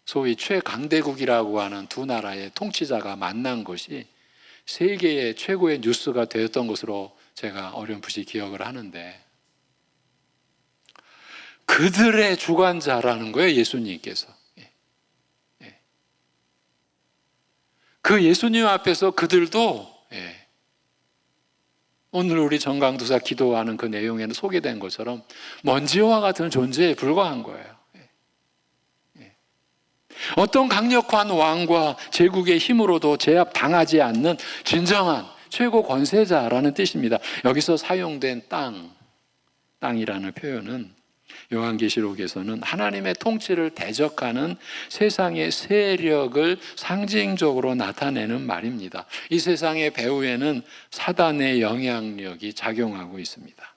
소위 최강대국이라고 하는 두 나라의 통치자가 만난 것이 세계의 최고의 뉴스가 되었던 것으로 제가 어렴풋이 기억을 하는데, 그들의 주관자라는 거예요, 예수님께서. 그 예수님 앞에서 그들도 오늘 우리 정강도사 기도하는 그 내용에는 소개된 것처럼 먼지와 같은 존재에 불과한 거예요. 어떤 강력한 왕과 제국의 힘으로도 제압당하지 않는 진정한 최고 권세자라는 뜻입니다. 여기서 사용된 땅이라는 표현은 요한계시록에서는 하나님의 통치를 대적하는 세상의 세력을 상징적으로 나타내는 말입니다. 이 세상의 배후에는 사단의 영향력이 작용하고 있습니다.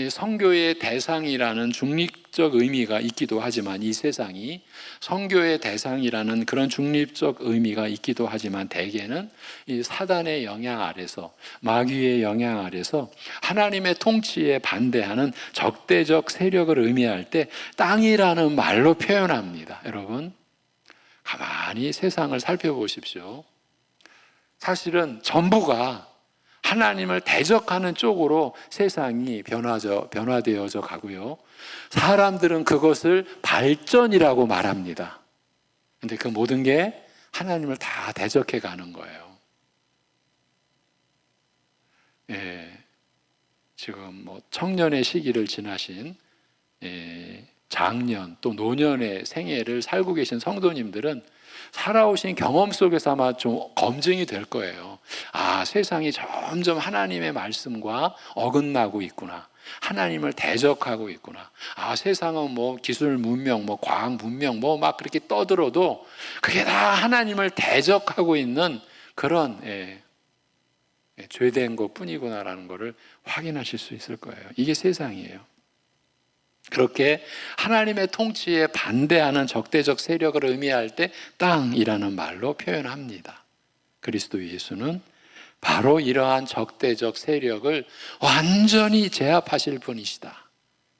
성교의 대상이라는 중립적 의미가 있기도 하지만, 이 세상이 성교의 대상이라는 그런 중립적 의미가 있기도 하지만, 대개는 이 사단의 영향 아래서, 마귀의 영향 아래서 하나님의 통치에 반대하는 적대적 세력을 의미할 때 땅이라는 말로 표현합니다. 여러분, 가만히 세상을 살펴보십시오. 사실은 전부가 하나님을 대적하는 쪽으로 세상이 변화되어져 가고요. 사람들은 그것을 발전이라고 말합니다. 근데 그 모든 게 하나님을 다 대적해 가는 거예요. 지금 청년의 시기를 지나신 장년 또 노년의 생애를 살고 계신 성도님들은 살아오신 경험 속에서 아마 좀 검증이 될 거예요. 아, 세상이 점점 하나님의 말씀과 어긋나고 있구나. 하나님을 대적하고 있구나. 아, 세상은 기술 문명, 과학 문명, 막 그렇게 떠들어도 그게 다 하나님을 대적하고 있는 그런 죄된 것 뿐이구나라는 것을 확인하실 수 있을 거예요. 이게 세상이에요. 그렇게 하나님의 통치에 반대하는 적대적 세력을 의미할 때 땅이라는 말로 표현합니다. 그리스도 예수는 바로 이러한 적대적 세력을 완전히 제압하실 분이시다.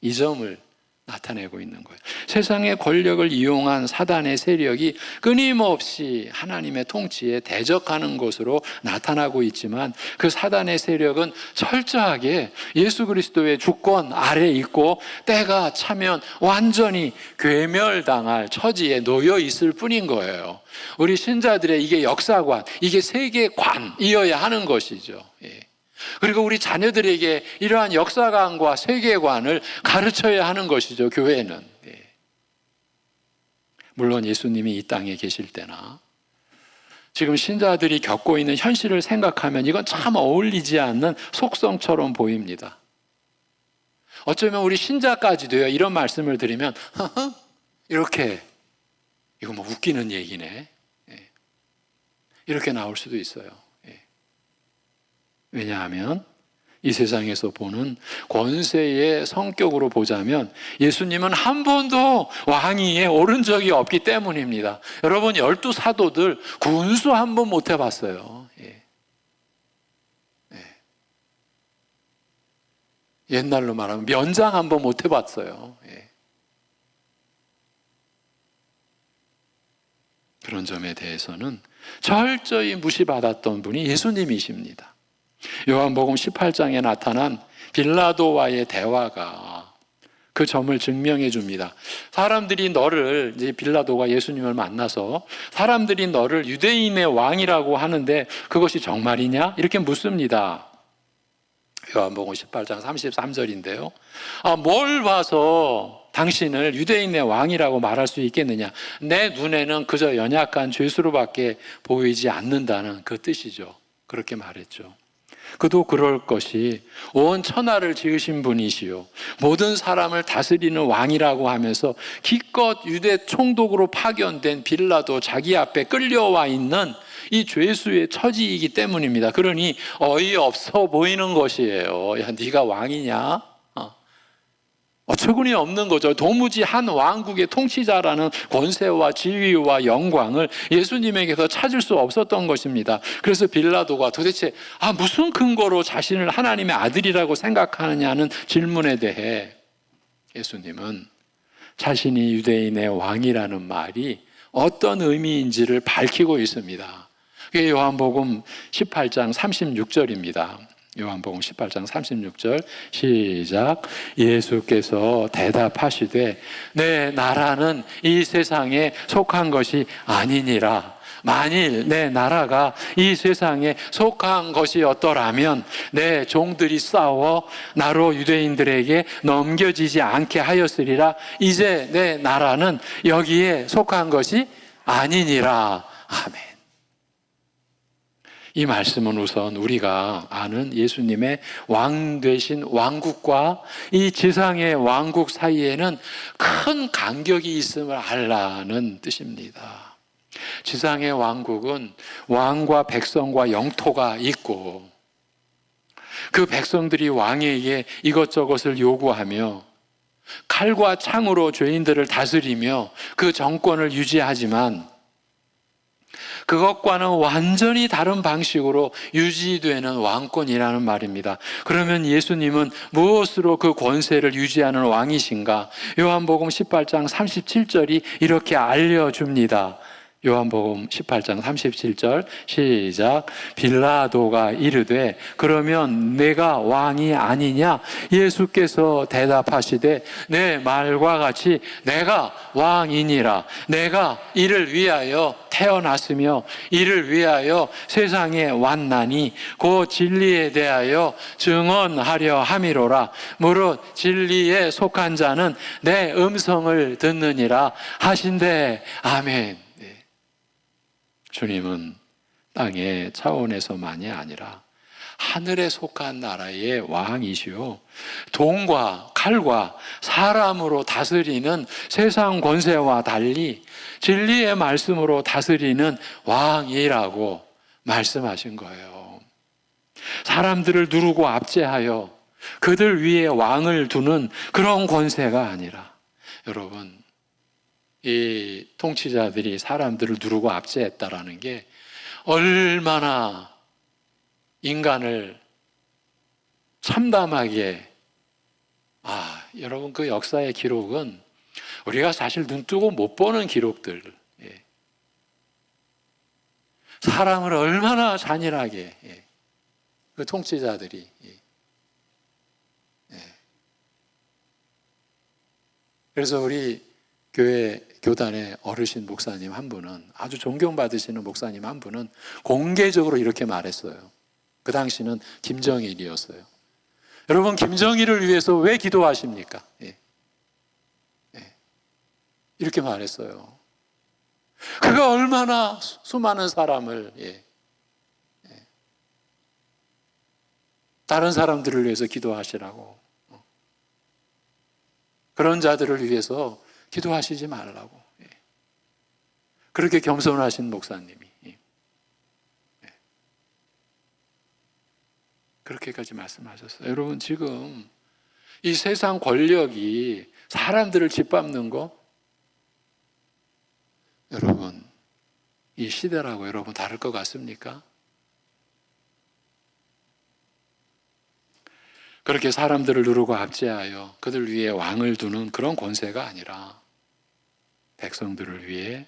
이 점을 나타내고 있는 거예요. 세상의 권력을 이용한 사단의 세력이 끊임없이 하나님의 통치에 대적하는 것으로 나타나고 있지만, 그 사단의 세력은 철저하게 예수 그리스도의 주권 아래에 있고 때가 차면 완전히 괴멸당할 처지에 놓여 있을 뿐인 거예요. 우리 신자들의 이게 역사관, 이게 세계관이어야 하는 것이죠. 그리고 우리 자녀들에게 이러한 역사관과 세계관을 가르쳐야 하는 것이죠, 교회는. 물론 예수님이 이 땅에 계실 때나 지금 신자들이 겪고 있는 현실을 생각하면 이건 참 어울리지 않는 속성처럼 보입니다. 어쩌면 우리 신자까지도요, 이런 말씀을 드리면 이렇게, 이거 웃기는 얘기네, 이렇게 나올 수도 있어요. 왜냐하면 이 세상에서 보는 권세의 성격으로 보자면 예수님은 한 번도 왕위에 오른 적이 없기 때문입니다. 여러분, 12사도들 군수 한 번 못 해봤어요. 옛날로 말하면 면장 한 번 못 해봤어요. 그런 점에 대해서는 철저히 무시받았던 분이 예수님이십니다. 요한복음 18장에 나타난 빌라도와의 대화가 그 점을 증명해 줍니다. 이제 빌라도가 예수님을 만나서 사람들이 너를 유대인의 왕이라고 하는데 그것이 정말이냐? 이렇게 묻습니다. 요한복음 18장 33절인데요. 뭘 봐서 당신을 유대인의 왕이라고 말할 수 있겠느냐? 내 눈에는 그저 연약한 죄수로밖에 보이지 않는다는 그 뜻이죠. 그렇게 말했죠. 그도 그럴 것이 온 천하를 지으신 분이시요 모든 사람을 다스리는 왕이라고 하면서 기껏 유대 총독으로 파견된 빌라도 자기 앞에 끌려와 있는 이 죄수의 처지이기 때문입니다. 그러니 어이없어 보이는 것이에요. 야, 네가 왕이냐? 어처구니 없는 거죠. 도무지 한 왕국의 통치자라는 권세와 지위와 영광을 예수님에게서 찾을 수 없었던 것입니다. 그래서 빌라도가 도대체 무슨 근거로 자신을 하나님의 아들이라고 생각하느냐는 질문에 대해 예수님은 자신이 유대인의 왕이라는 말이 어떤 의미인지를 밝히고 있습니다. 그게 요한복음 18장 36절입니다. 요한복음 18장 36절 시작. 예수께서 대답하시되 내 나라는 이 세상에 속한 것이 아니니라. 만일 내 나라가 이 세상에 속한 것이었더라면 내 종들이 싸워 나로 유대인들에게 넘겨지지 않게 하였으리라. 이제 내 나라는 여기에 속한 것이 아니니라. 아멘. 이 말씀은 우선 우리가 아는 예수님의 왕 되신 왕국과 이 지상의 왕국 사이에는 큰 간격이 있음을 알라는 뜻입니다. 지상의 왕국은 왕과 백성과 영토가 있고 그 백성들이 왕에게 이것저것을 요구하며 칼과 창으로 죄인들을 다스리며 그 정권을 유지하지만 그것과는 완전히 다른 방식으로 유지되는 왕권이라는 말입니다. 그러면 예수님은 무엇으로 그 권세를 유지하는 왕이신가? 요한복음 18장 37절이 이렇게 알려줍니다. 요한복음 18장 37절 시작. 빌라도가 이르되 그러면 내가 왕이 아니냐? 예수께서 대답하시되 내 말과 같이 내가 왕이니라. 내가 이를 위하여 태어났으며 이를 위하여 세상에 왔나니 그 진리에 대하여 증언하려 함이로라. 무릇 진리에 속한 자는 내 음성을 듣느니라 하신대. 아멘. 주님은 땅의 차원에서만이 아니라 하늘에 속한 나라의 왕이시요 돈과 칼과 사람으로 다스리는 세상 권세와 달리 진리의 말씀으로 다스리는 왕이라고 말씀하신 거예요. 사람들을 누르고 압제하여 그들 위에 왕을 두는 그런 권세가 아니라, 여러분, 이 통치자들이 사람들을 누르고 압제했다라는 게 얼마나 인간을 참담하게, 여러분, 그 역사의 기록은 우리가 사실 눈 뜨고 못 보는 기록들, 사람을 얼마나 잔인하게 그 통치자들이, 그래서 우리 교회 교단의 어르신 목사님 한 분은, 아주 존경받으시는 목사님 한 분은 공개적으로 이렇게 말했어요. 그 당시는 김정일이었어요. 여러분, 김정일을 위해서 왜 기도하십니까? 이렇게 말했어요. 그가 얼마나 수많은 사람을, 다른 사람들을 위해서 기도하시라고, 그런 자들을 위해서 기도하시지 말라고, 그렇게 겸손하신 목사님이 그렇게까지 말씀하셨어요. 여러분, 지금 이 세상 권력이 사람들을 짓밟는 거, 여러분, 이 시대라고 여러분 다를 것 같습니까? 그렇게 사람들을 누르고 압제하여 그들 위에 왕을 두는 그런 권세가 아니라 백성들을 위해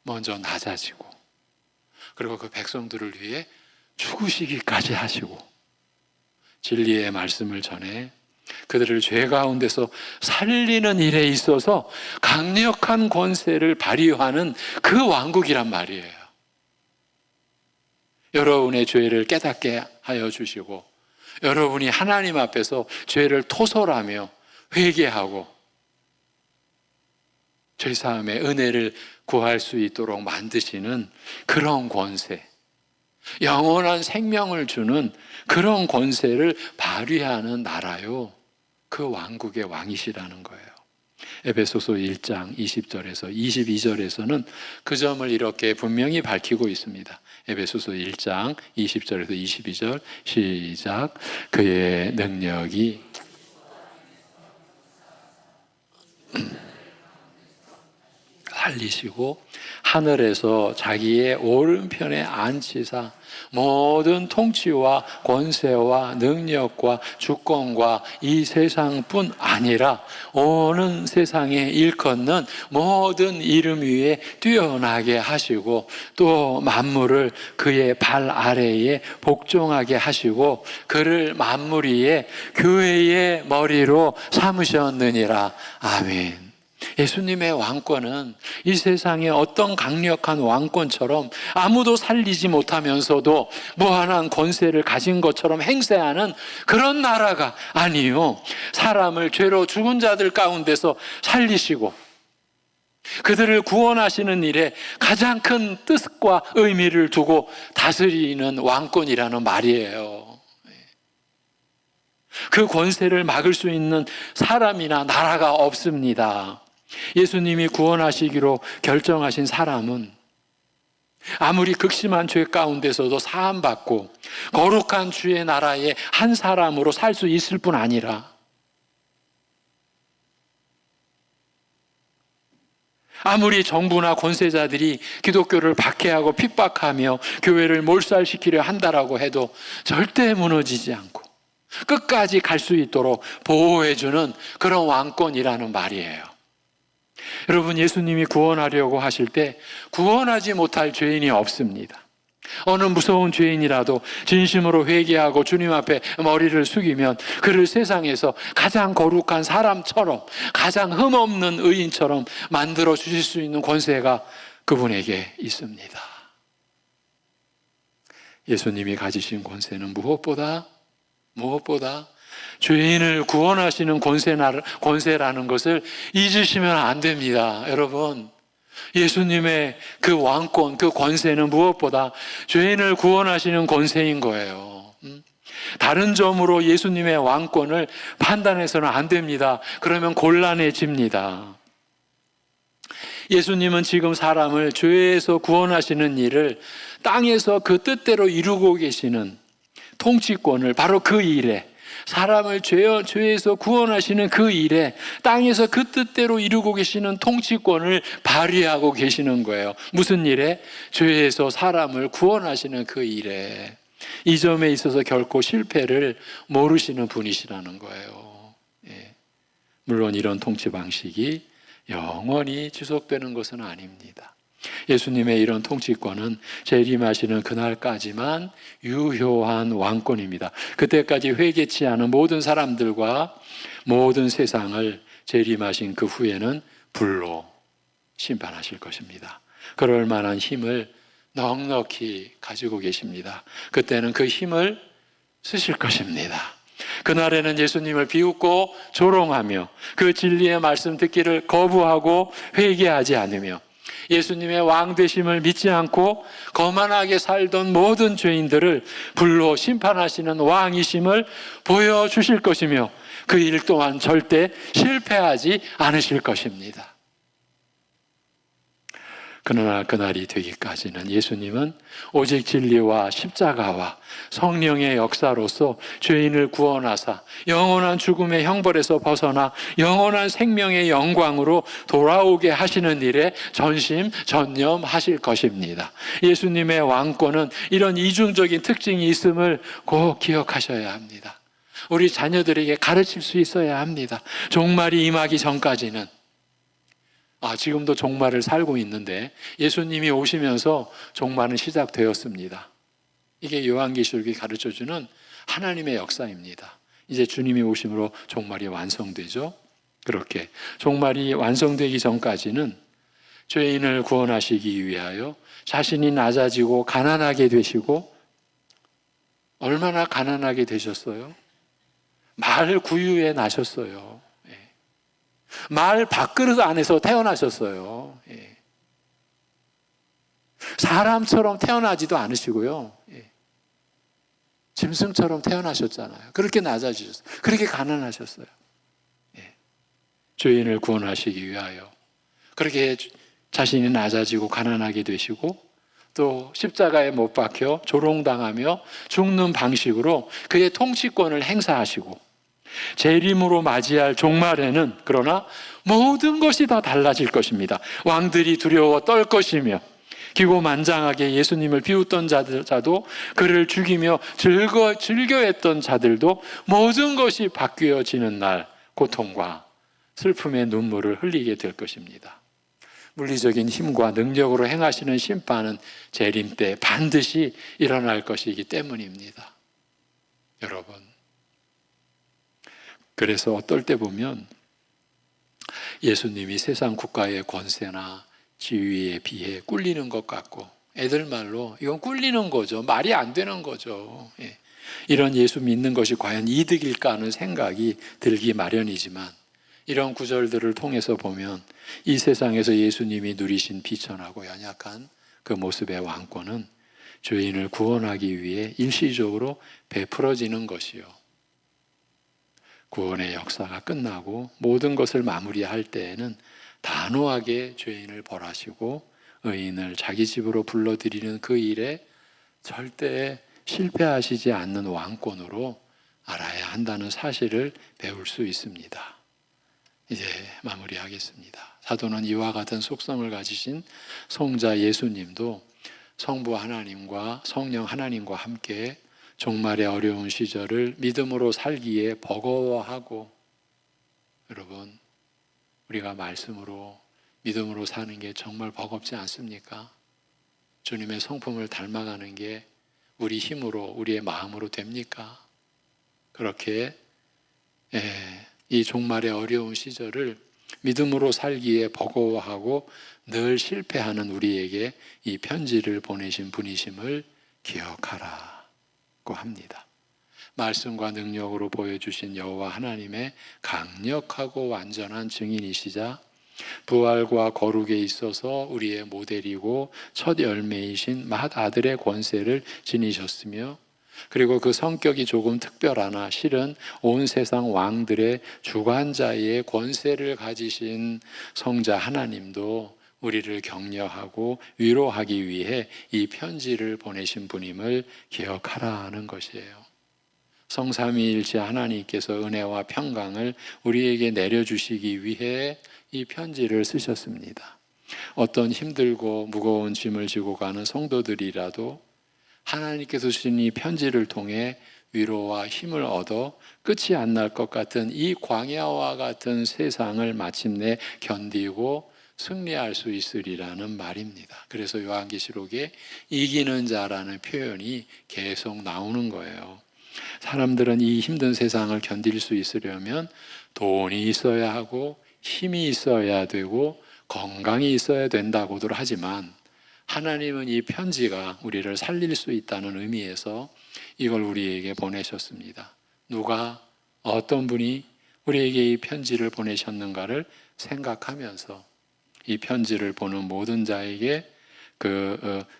먼저 낮아지고, 그리고 그 백성들을 위해 죽으시기까지 하시고, 진리의 말씀을 전해 그들을 죄 가운데서 살리는 일에 있어서 강력한 권세를 발휘하는 그 왕국이란 말이에요. 여러분의 죄를 깨닫게 하여 주시고, 여러분이 하나님 앞에서 죄를 토설하며 회개하고 죄사함의 은혜를 구할 수 있도록 만드시는 그런 권세, 영원한 생명을 주는 그런 권세를 발휘하는 나라요, 그 왕국의 왕이시라는 거예요. 에베소서 1장 20절에서 22절에서는 그 점을 이렇게 분명히 밝히고 있습니다. 에베소서 1장 20절에서 22절 시작. 그의 능력이 살리시고 하늘에서 자기의 오른편에 앉히사 모든 통치와 권세와 능력과 주권과 이 세상뿐 아니라 오는 세상에 일컫는 모든 이름 위에 뛰어나게 하시고 또 만물을 그의 발 아래에 복종하게 하시고 그를 만물 위에 교회의 머리로 삼으셨느니라. 아멘. 예수님의 왕권은 이 세상의 어떤 강력한 왕권처럼 아무도 살리지 못하면서도 무한한 권세를 가진 것처럼 행세하는 그런 나라가 아니요, 사람을 죄로 죽은 자들 가운데서 살리시고 그들을 구원하시는 일에 가장 큰 뜻과 의미를 두고 다스리는 왕권이라는 말이에요. 그 권세를 막을 수 있는 사람이나 나라가 없습니다. 예수님이 구원하시기로 결정하신 사람은 아무리 극심한 죄 가운데서도 사함받고 거룩한 주의 나라의 한 사람으로 살 수 있을 뿐 아니라 아무리 정부나 권세자들이 기독교를 박해하고 핍박하며 교회를 몰살시키려 한다라고 해도 절대 무너지지 않고 끝까지 갈 수 있도록 보호해주는 그런 왕권이라는 말이에요. 여러분, 예수님이 구원하려고 하실 때 구원하지 못할 죄인이 없습니다. 어느 무서운 죄인이라도 진심으로 회개하고 주님 앞에 머리를 숙이면 그를 세상에서 가장 거룩한 사람처럼, 가장 흠없는 의인처럼 만들어 주실 수 있는 권세가 그분에게 있습니다. 예수님이 가지신 권세는 무엇보다 죄인을 구원하시는 권세라는 것을 잊으시면 안 됩니다. 여러분, 예수님의 그 왕권, 그 권세는 무엇보다 죄인을 구원하시는 권세인 거예요. 다른 점으로 예수님의 왕권을 판단해서는 안 됩니다. 그러면 곤란해집니다. 예수님은 지금 사람을 죄에서 구원하시는 일을 땅에서 그 뜻대로 이루고 계시는 통치권을, 바로 그 일에, 사람을 죄에서 구원하시는 그 일에 땅에서 그 뜻대로 이루고 계시는 통치권을 발휘하고 계시는 거예요. 무슨 일에? 죄에서 사람을 구원하시는 그 일에. 이 점에 있어서 결코 실패를 모르시는 분이시라는 거예요. 예. 물론 이런 통치 방식이 영원히 지속되는 것은 아닙니다. 예수님의 이런 통치권은 재림하시는 그날까지만 유효한 왕권입니다. 그때까지 회개치 않은 모든 사람들과 모든 세상을 재림하신 그 후에는 불로 심판하실 것입니다. 그럴 만한 힘을 넉넉히 가지고 계십니다. 그때는 그 힘을 쓰실 것입니다. 그날에는 예수님을 비웃고 조롱하며 그 진리의 말씀 듣기를 거부하고 회개하지 않으며 예수님의 왕되심을 믿지 않고 거만하게 살던 모든 죄인들을 불로 심판하시는 왕이심을 보여주실 것이며 그 일 또한 절대 실패하지 않으실 것입니다. 그러나 그날이 되기까지는 예수님은 오직 진리와 십자가와 성령의 역사로서 죄인을 구원하사 영원한 죽음의 형벌에서 벗어나 영원한 생명의 영광으로 돌아오게 하시는 일에 전심전념하실 것입니다. 예수님의 왕권은 이런 이중적인 특징이 있음을 꼭 기억하셔야 합니다. 우리 자녀들에게 가르칠 수 있어야 합니다. 종말이 임하기 전까지는, 지금도 종말을 살고 있는데 예수님이 오시면서 종말은 시작되었습니다. 이게 요한계시록이 가르쳐주는 하나님의 역사입니다. 이제 주님이 오심으로 종말이 완성되죠. 그렇게 종말이 완성되기 전까지는 죄인을 구원하시기 위하여 자신이 낮아지고 가난하게 되시고, 얼마나 가난하게 되셨어요? 말 구유에 나셨어요. 말 밥그릇 안에서 태어나셨어요. 사람처럼 태어나지도 않으시고요. 짐승처럼 태어나셨잖아요. 그렇게 낮아지셨어요. 그렇게 가난하셨어요. 죄인을 구원하시기 위하여 그렇게 자신이 낮아지고 가난하게 되시고, 또 십자가에 못 박혀 조롱당하며 죽는 방식으로 그의 통치권을 행사하시고, 재림으로 맞이할 종말에는 그러나 모든 것이 다 달라질 것입니다. 왕들이 두려워 떨 것이며 기고만장하게 예수님을 비웃던 자도 그를 죽이며 즐겨했던 자들도 모든 것이 바뀌어지는 날 고통과 슬픔의 눈물을 흘리게 될 것입니다. 물리적인 힘과 능력으로 행하시는 심판은 재림 때 반드시 일어날 것이기 때문입니다. 여러분, 그래서 어떨 때 보면 예수님이 세상 국가의 권세나 지위에 비해 꿀리는 것 같고, 애들 말로 이건 꿀리는 거죠. 말이 안 되는 거죠. 예. 이런 예수 믿는 것이 과연 이득일까 하는 생각이 들기 마련이지만, 이런 구절들을 통해서 보면 이 세상에서 예수님이 누리신 비천하고 연약한 그 모습의 왕권은 죄인을 구원하기 위해 일시적으로 베풀어지는 것이요, 구원의 역사가 끝나고 모든 것을 마무리할 때에는 단호하게 죄인을 벌하시고 의인을 자기 집으로 불러들이는 그 일에 절대 실패하시지 않는 왕권으로 알아야 한다는 사실을 배울 수 있습니다. 이제 마무리하겠습니다. 사도는 이와 같은 속성을 가지신 성자 예수님도 성부 하나님과 성령 하나님과 함께 종말의 어려운 시절을 믿음으로 살기에 버거워하고, 여러분, 우리가 말씀으로 믿음으로 사는 게 정말 버겁지 않습니까? 주님의 성품을 닮아가는 게 우리 힘으로, 우리의 마음으로 됩니까? 그렇게 이 종말의 어려운 시절을 믿음으로 살기에 버거워하고 늘 실패하는 우리에게 이 편지를 보내신 분이심을 기억하라고 합니다. 말씀과 능력으로 보여주신 여호와 하나님의 강력하고 완전한 증인이시자 부활과 거룩에 있어서 우리의 모델이고 첫 열매이신 맏아들의 권세를 지니셨으며, 그리고 그 성격이 조금 특별하나 실은 온 세상 왕들의 주관자의 권세를 가지신 성자 하나님도 우리를 격려하고 위로하기 위해 이 편지를 보내신 분임을 기억하라는 것이에요. 성삼위일체 하나님께서 은혜와 평강을 우리에게 내려주시기 위해 이 편지를 쓰셨습니다. 어떤 힘들고 무거운 짐을 지고 가는 성도들이라도 하나님께서 주신 이 편지를 통해 위로와 힘을 얻어 끝이 안 날 것 같은 이 광야와 같은 세상을 마침내 견디고 승리할 수 있으리라는 말입니다. 그래서 요한계시록에 이기는 자라는 표현이 계속 나오는 거예요. 사람들은 이 힘든 세상을 견딜 수 있으려면 돈이 있어야 하고 힘이 있어야 되고 건강이 있어야 된다고들 하지만, 하나님은 이 편지가 우리를 살릴 수 있다는 의미에서 이걸 우리에게 보내셨습니다. 누가, 어떤 분이 우리에게 이 편지를 보내셨는가를 생각하면서, 이 편지를 보는 모든 자에게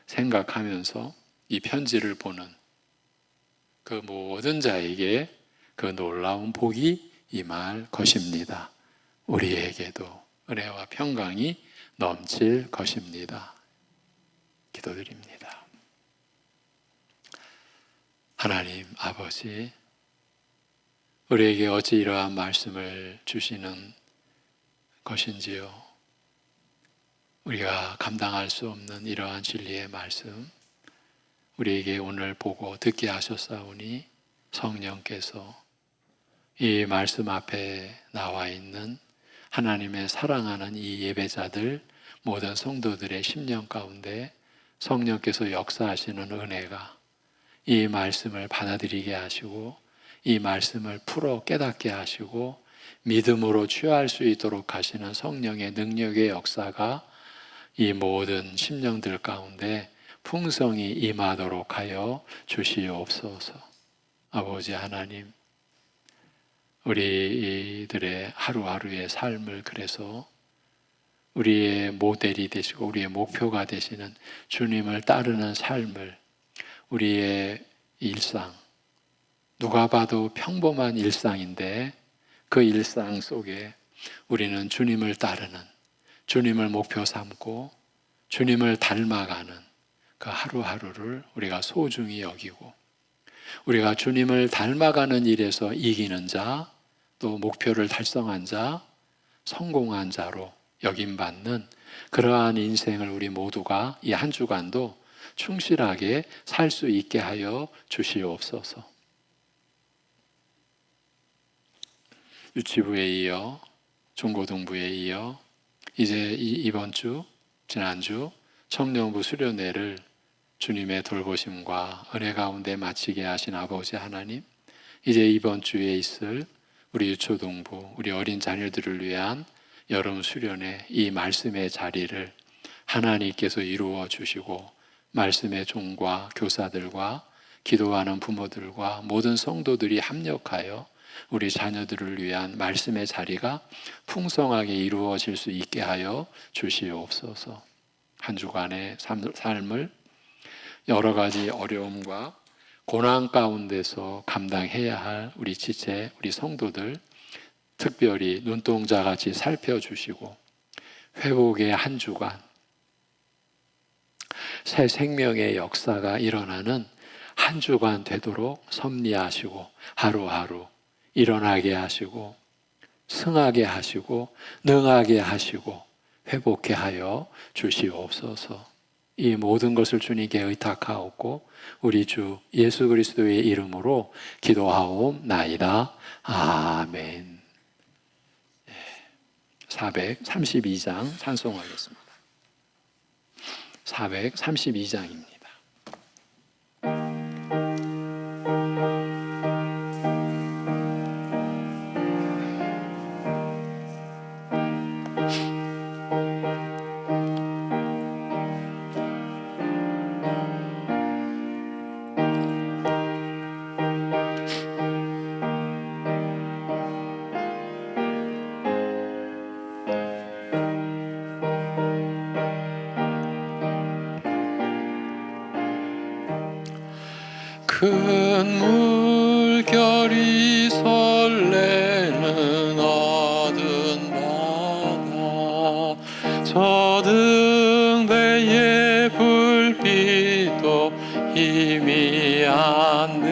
생각하면서 이 편지를 보는 그 모든 자에게 그 놀라운 복이 임할 것입니다. 우리에게도 은혜와 평강이 넘칠 것입니다. 기도드립니다. 하나님 아버지, 우리에게 어찌 이러한 말씀을 주시는 것인지요. 우리가 감당할 수 없는 이러한 진리의 말씀, 우리에게 오늘 보고 듣게 하셨사오니 성령께서 이 말씀 앞에 나와 있는 하나님의 사랑하는 이 예배자들, 모든 성도들의 심령 가운데 성령께서 역사하시는 은혜가 이 말씀을 받아들이게 하시고 이 말씀을 풀어 깨닫게 하시고 믿음으로 취할 수 있도록 하시는 성령의 능력의 역사가 이 모든 심령들 가운데 풍성히 임하도록 하여 주시옵소서. 아버지 하나님, 우리들의 하루하루의 삶을 그래서 우리의 모델이 되시고 우리의 목표가 되시는 주님을 따르는 삶을, 우리의 일상, 누가 봐도 평범한 일상인데 그 일상 속에 우리는 주님을 따르는, 주님을 목표 삼고 주님을 닮아가는 그 하루하루를 우리가 소중히 여기고, 우리가 주님을 닮아가는 일에서 이기는 자, 또 목표를 달성한 자, 성공한 자로 여김받는 그러한 인생을 우리 모두가 이 한 주간도 충실하게 살 수 있게 하여 주시옵소서. 유치부에 이어 중고등부에 이어 이제 이번 주, 지난주 청년부 수련회를 주님의 돌보심과 은혜 가운데 마치게 하신 아버지 하나님, 이제 이번 주에 있을 우리 유초동부, 우리 어린 자녀들을 위한 여름 수련회 이 말씀의 자리를 하나님께서 이루어 주시고 말씀의 종과 교사들과 기도하는 부모들과 모든 성도들이 합력하여 우리 자녀들을 위한 말씀의 자리가 풍성하게 이루어질 수 있게 하여 주시옵소서. 한 주간의 삶을 여러 가지 어려움과 고난 가운데서 감당해야 할 우리 지체, 우리 성도들 특별히 눈동자같이 살펴주시고 회복의 한 주간, 새 생명의 역사가 일어나는 한 주간 되도록 섭리하시고 하루하루 일어나게 하시고 승하게 하시고 능하게 하시고 회복케 하여 주시옵소서. 이 모든 것을 주님께 의탁하옵고 우리 주 예수 그리스도의 이름으로 기도하옵나이다. 아멘. 432장 찬송하겠습니다. 432장입니다. 큰 물결이 설레는 어두운 바다, 저등대의 불빛도 희미한데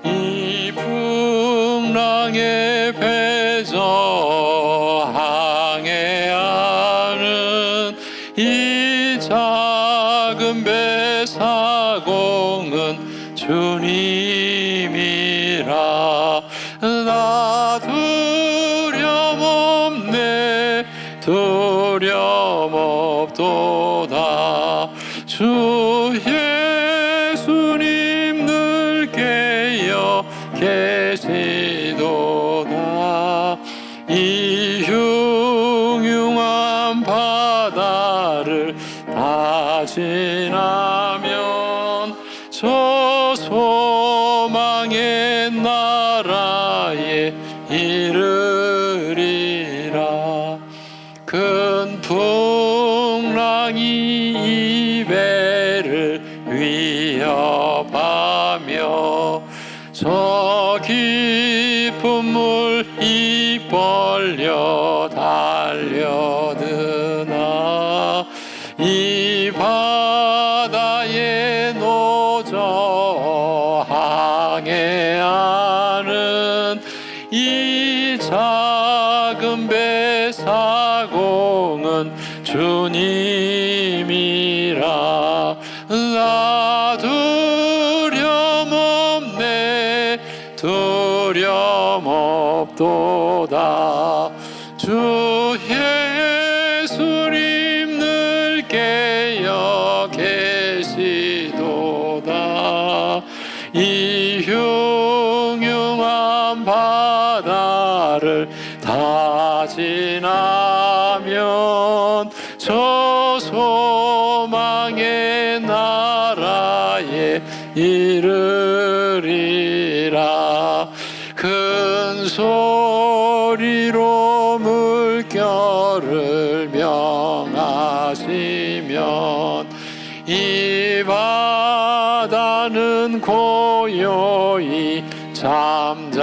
이 풍랑의 배저 항해하는 이 작은 배 사공은 주님이라. 나 두려움없네 두려움없도다. 주 예수님 늘 깨어 계시도다. 이 흉흉한 바다를 다 지나면 저 소망의 나라에 이르리라. 큰 풍랑이 이 배를 위협하며 저 깊은 물 입 벌려 달려드나 이 바다에 노저 항해하는 이 작은 배 사공은 주님이라. 나 두려움없네 두려움없도다. 주 예수님 늘 깨어 계시도다. 이 흉흉한 바다를 다 지나면 저 소망의 나라에 이르리라. 큰 소리로 물결을 명하시면 이 바다는 고요히 잠자리라.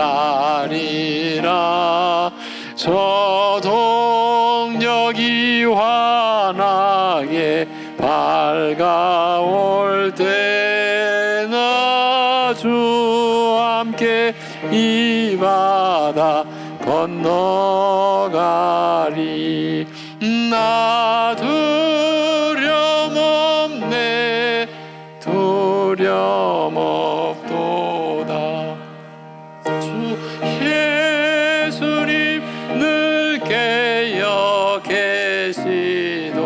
저 동력이 환하게 밝아올 때나 주 함께 이 바다 건너가리. 나 두려움 없네 두려움 없도다. 주 예수님 늘 깨어 계시도다.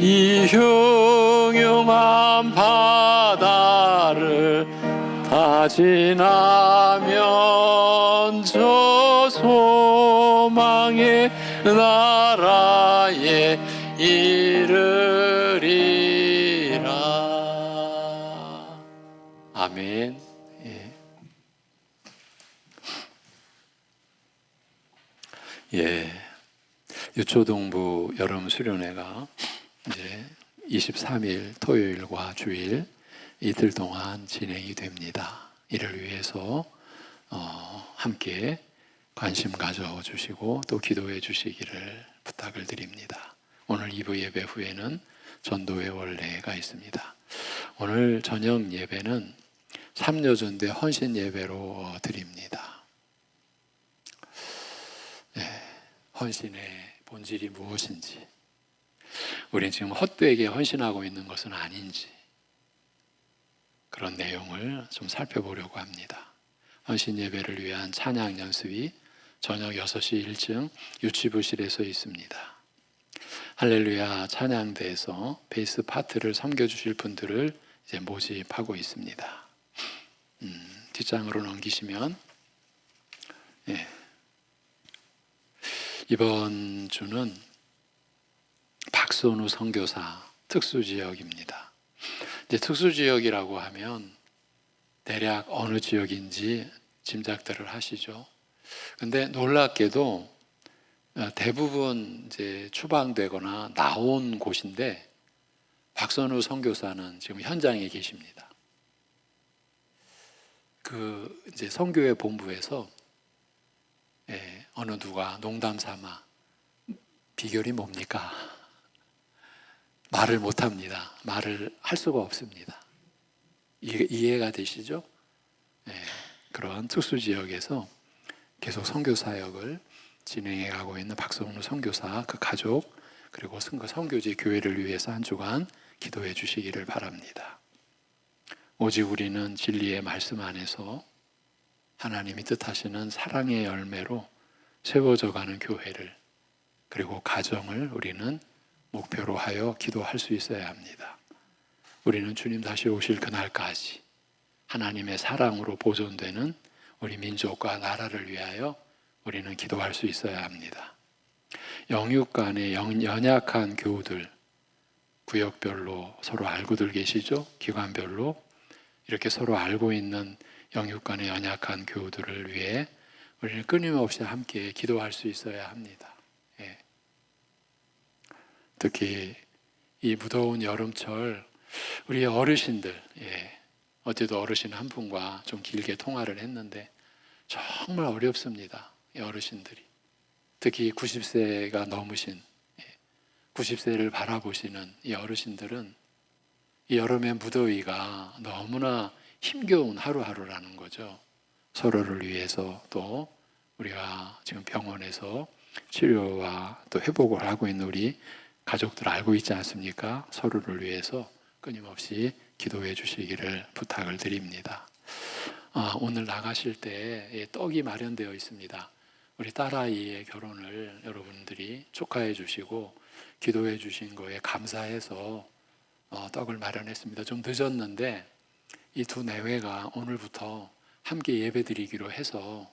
이 흉흉한 바다를 다 지나면 저 소망의 나라에 이르리라. 아멘. 예. 예. 유초동부 여름 수련회가 이제 23일 토요일과 주일 이틀 동안 진행이 됩니다. 이를 위해서 함께 관심 가져주시고 또 기도해 주시기를 부탁을 드립니다. 오늘 2부 예배 후에는 전도회 원례가 있습니다. 오늘 저녁 예배는 삼여전대 헌신 예배로 드립니다. 네, 헌신의 본질이 무엇인지, 우리는 지금 헛되게 헌신하고 있는 것은 아닌지, 그런 내용을 좀 살펴보려고 합니다. 헌신 예배를 위한 찬양 연습이 저녁 6시 1층 유치부실에서 있습니다. 할렐루야 찬양대에서 베이스 파트를 섬겨주실 분들을 이제 모집하고 있습니다. 뒷장으로 넘기시면, 예. 이번 주는 박선우 선교사 특수지역입니다. 이제 특수지역이라고 하면 대략 어느 지역인지 짐작들을 하시죠. 근데 놀랍게도 대부분 이제 추방되거나 나온 곳인데 박선우 선교사는 지금 현장에 계십니다. 그 이제 선교회 본부에서 어느 누가 농담 삼아 비결이 뭡니까? 말을 못합니다. 말을 할 수가 없습니다. 이해가 되시죠? 그런 특수지역에서 계속 선교 사역을 진행해 가고 있는 박성우 선교사, 그 가족, 그리고 선교지 교회를 위해서 한 주간 기도해 주시기를 바랍니다. 오직 우리는 진리의 말씀 안에서 하나님이 뜻하시는 사랑의 열매로 세워져 가는 교회를, 그리고 가정을 우리는 목표로 하여 기도할 수 있어야 합니다. 우리는 주님 다시 오실 그날까지 하나님의 사랑으로 보존되는 우리 민족과 나라를 위하여 우리는 기도할 수 있어야 합니다. 영육 간의 연약한 교우들, 구역별로 서로 알고들 계시죠? 기관별로 이렇게 서로 알고 있는 영육 간의 연약한 교우들을 위해 우리는 끊임없이 함께 기도할 수 있어야 합니다. 특히 이 무더운 여름철 우리 어르신들, 어제도 어르신 한 분과 좀 길게 통화를 했는데 정말 어렵습니다. 이 어르신들이. 특히 90세가 넘으신 90세를 바라보시는 이 어르신들은 이 여름의 무더위가 너무나 힘겨운 하루하루라는 거죠. 서로를 위해서 또 우리가 지금 병원에서 치료와 또 회복을 하고 있는 우리 가족들 알고 있지 않습니까? 서로를 위해서 끊임없이 기도해 주시기를 부탁을 드립니다. 오늘 나가실 때 떡이 마련되어 있습니다. 우리 딸아이의 결혼을 여러분들이 축하해 주시고 기도해 주신 거에 감사해서 떡을 마련했습니다. 좀 늦었는데 이 두 내외가 오늘부터 함께 예배 드리기로 해서,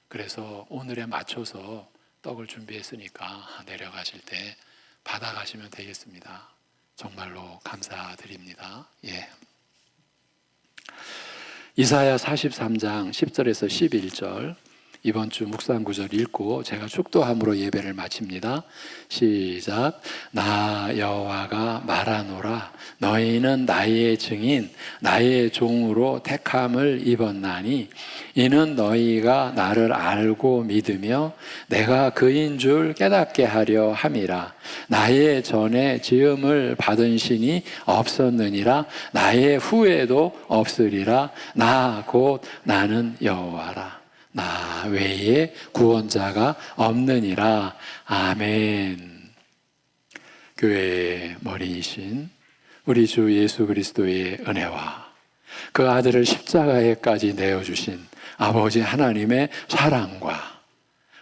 그래서 오늘에 맞춰서 떡을 준비했으니까 내려가실 때 받아가시면 되겠습니다. 정말로 감사드립니다. 이사야 43장 10절에서 11절, 이번 주 묵상 구절 읽고 제가 축도함으로 예배를 마칩니다. 시작. 나 여호와가 말하노라. 너희는 나의 증인, 나의 종으로 택함을 입었나니 이는 너희가 나를 알고 믿으며 내가 그인 줄 깨닫게 하려 함이라. 나의 전에 지음을 받은 신이 없었느니라. 나의 후에도 없으리라. 나 곧 나는 여호와라. 나 외에 구원자가 없느니라. 아멘. 교회의 머리이신 우리 주 예수 그리스도의 은혜와 그 아들을 십자가에까지 내어주신 아버지 하나님의 사랑과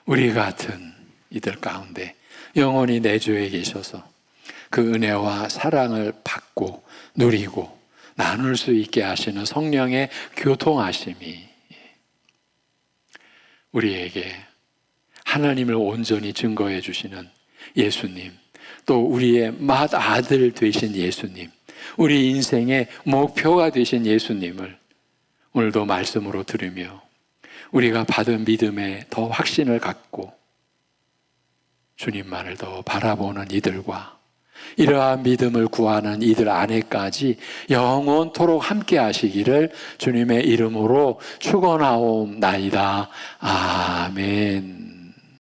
우리 같은 이들 가운데 영원히 내주에 계셔서 그 은혜와 사랑을 받고 누리고 나눌 수 있게 하시는 성령의 교통하심이 우리에게 하나님을 온전히 증거해 주시는 예수님, 또 우리의 맏아들 되신 예수님, 우리 인생의 목표가 되신 예수님을 오늘도 말씀으로 들으며 우리가 받은 믿음에 더 확신을 갖고 주님만을 더 바라보는 이들과 이러한 믿음을 구하는 이들 안에까지 영원토록 함께 하시기를 주님의 이름으로 축원하옵나이다. 아멘.